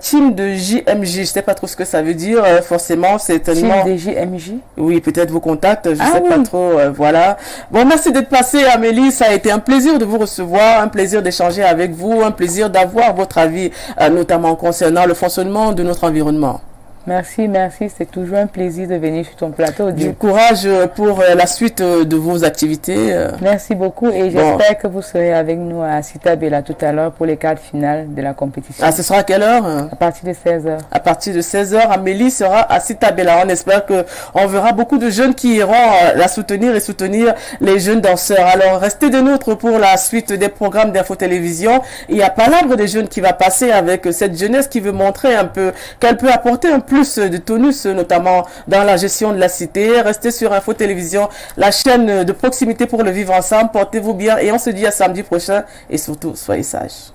Team de JMJ, je sais pas trop ce que ça veut dire, forcément, c'est tellement... Team de JMJ? Oui, peut-être vos contacts, je sais pas trop, voilà. Bon, merci d'être passé Amélie, ça a été un plaisir de vous recevoir, un plaisir d'échanger avec vous, un plaisir d'avoir votre avis, notamment concernant le fonctionnement de notre environnement. Merci, merci. C'est toujours un plaisir de venir sur ton plateau. Du courage pour la suite de vos activités. Merci beaucoup et j'espère que vous serez avec nous à Cita Bella tout à l'heure pour les quarts finales de la compétition. Ah, ce sera à quelle heure? À partir de 16h. À partir de 16h, Amélie sera à Cita Bella. On espère qu'on verra beaucoup de jeunes qui iront la soutenir et soutenir les jeunes danseurs. Alors, restez des nôtres pour la suite des programmes d'infotélévision. Il y a Palabre des jeunes qui va passer avec cette jeunesse qui veut montrer un peu qu'elle peut apporter un plus de tonus, notamment dans la gestion de la cité. Restez sur Info Télévision, la chaîne de proximité pour le vivre ensemble. Portez-vous bien et on se dit à samedi prochain et surtout, soyez sages.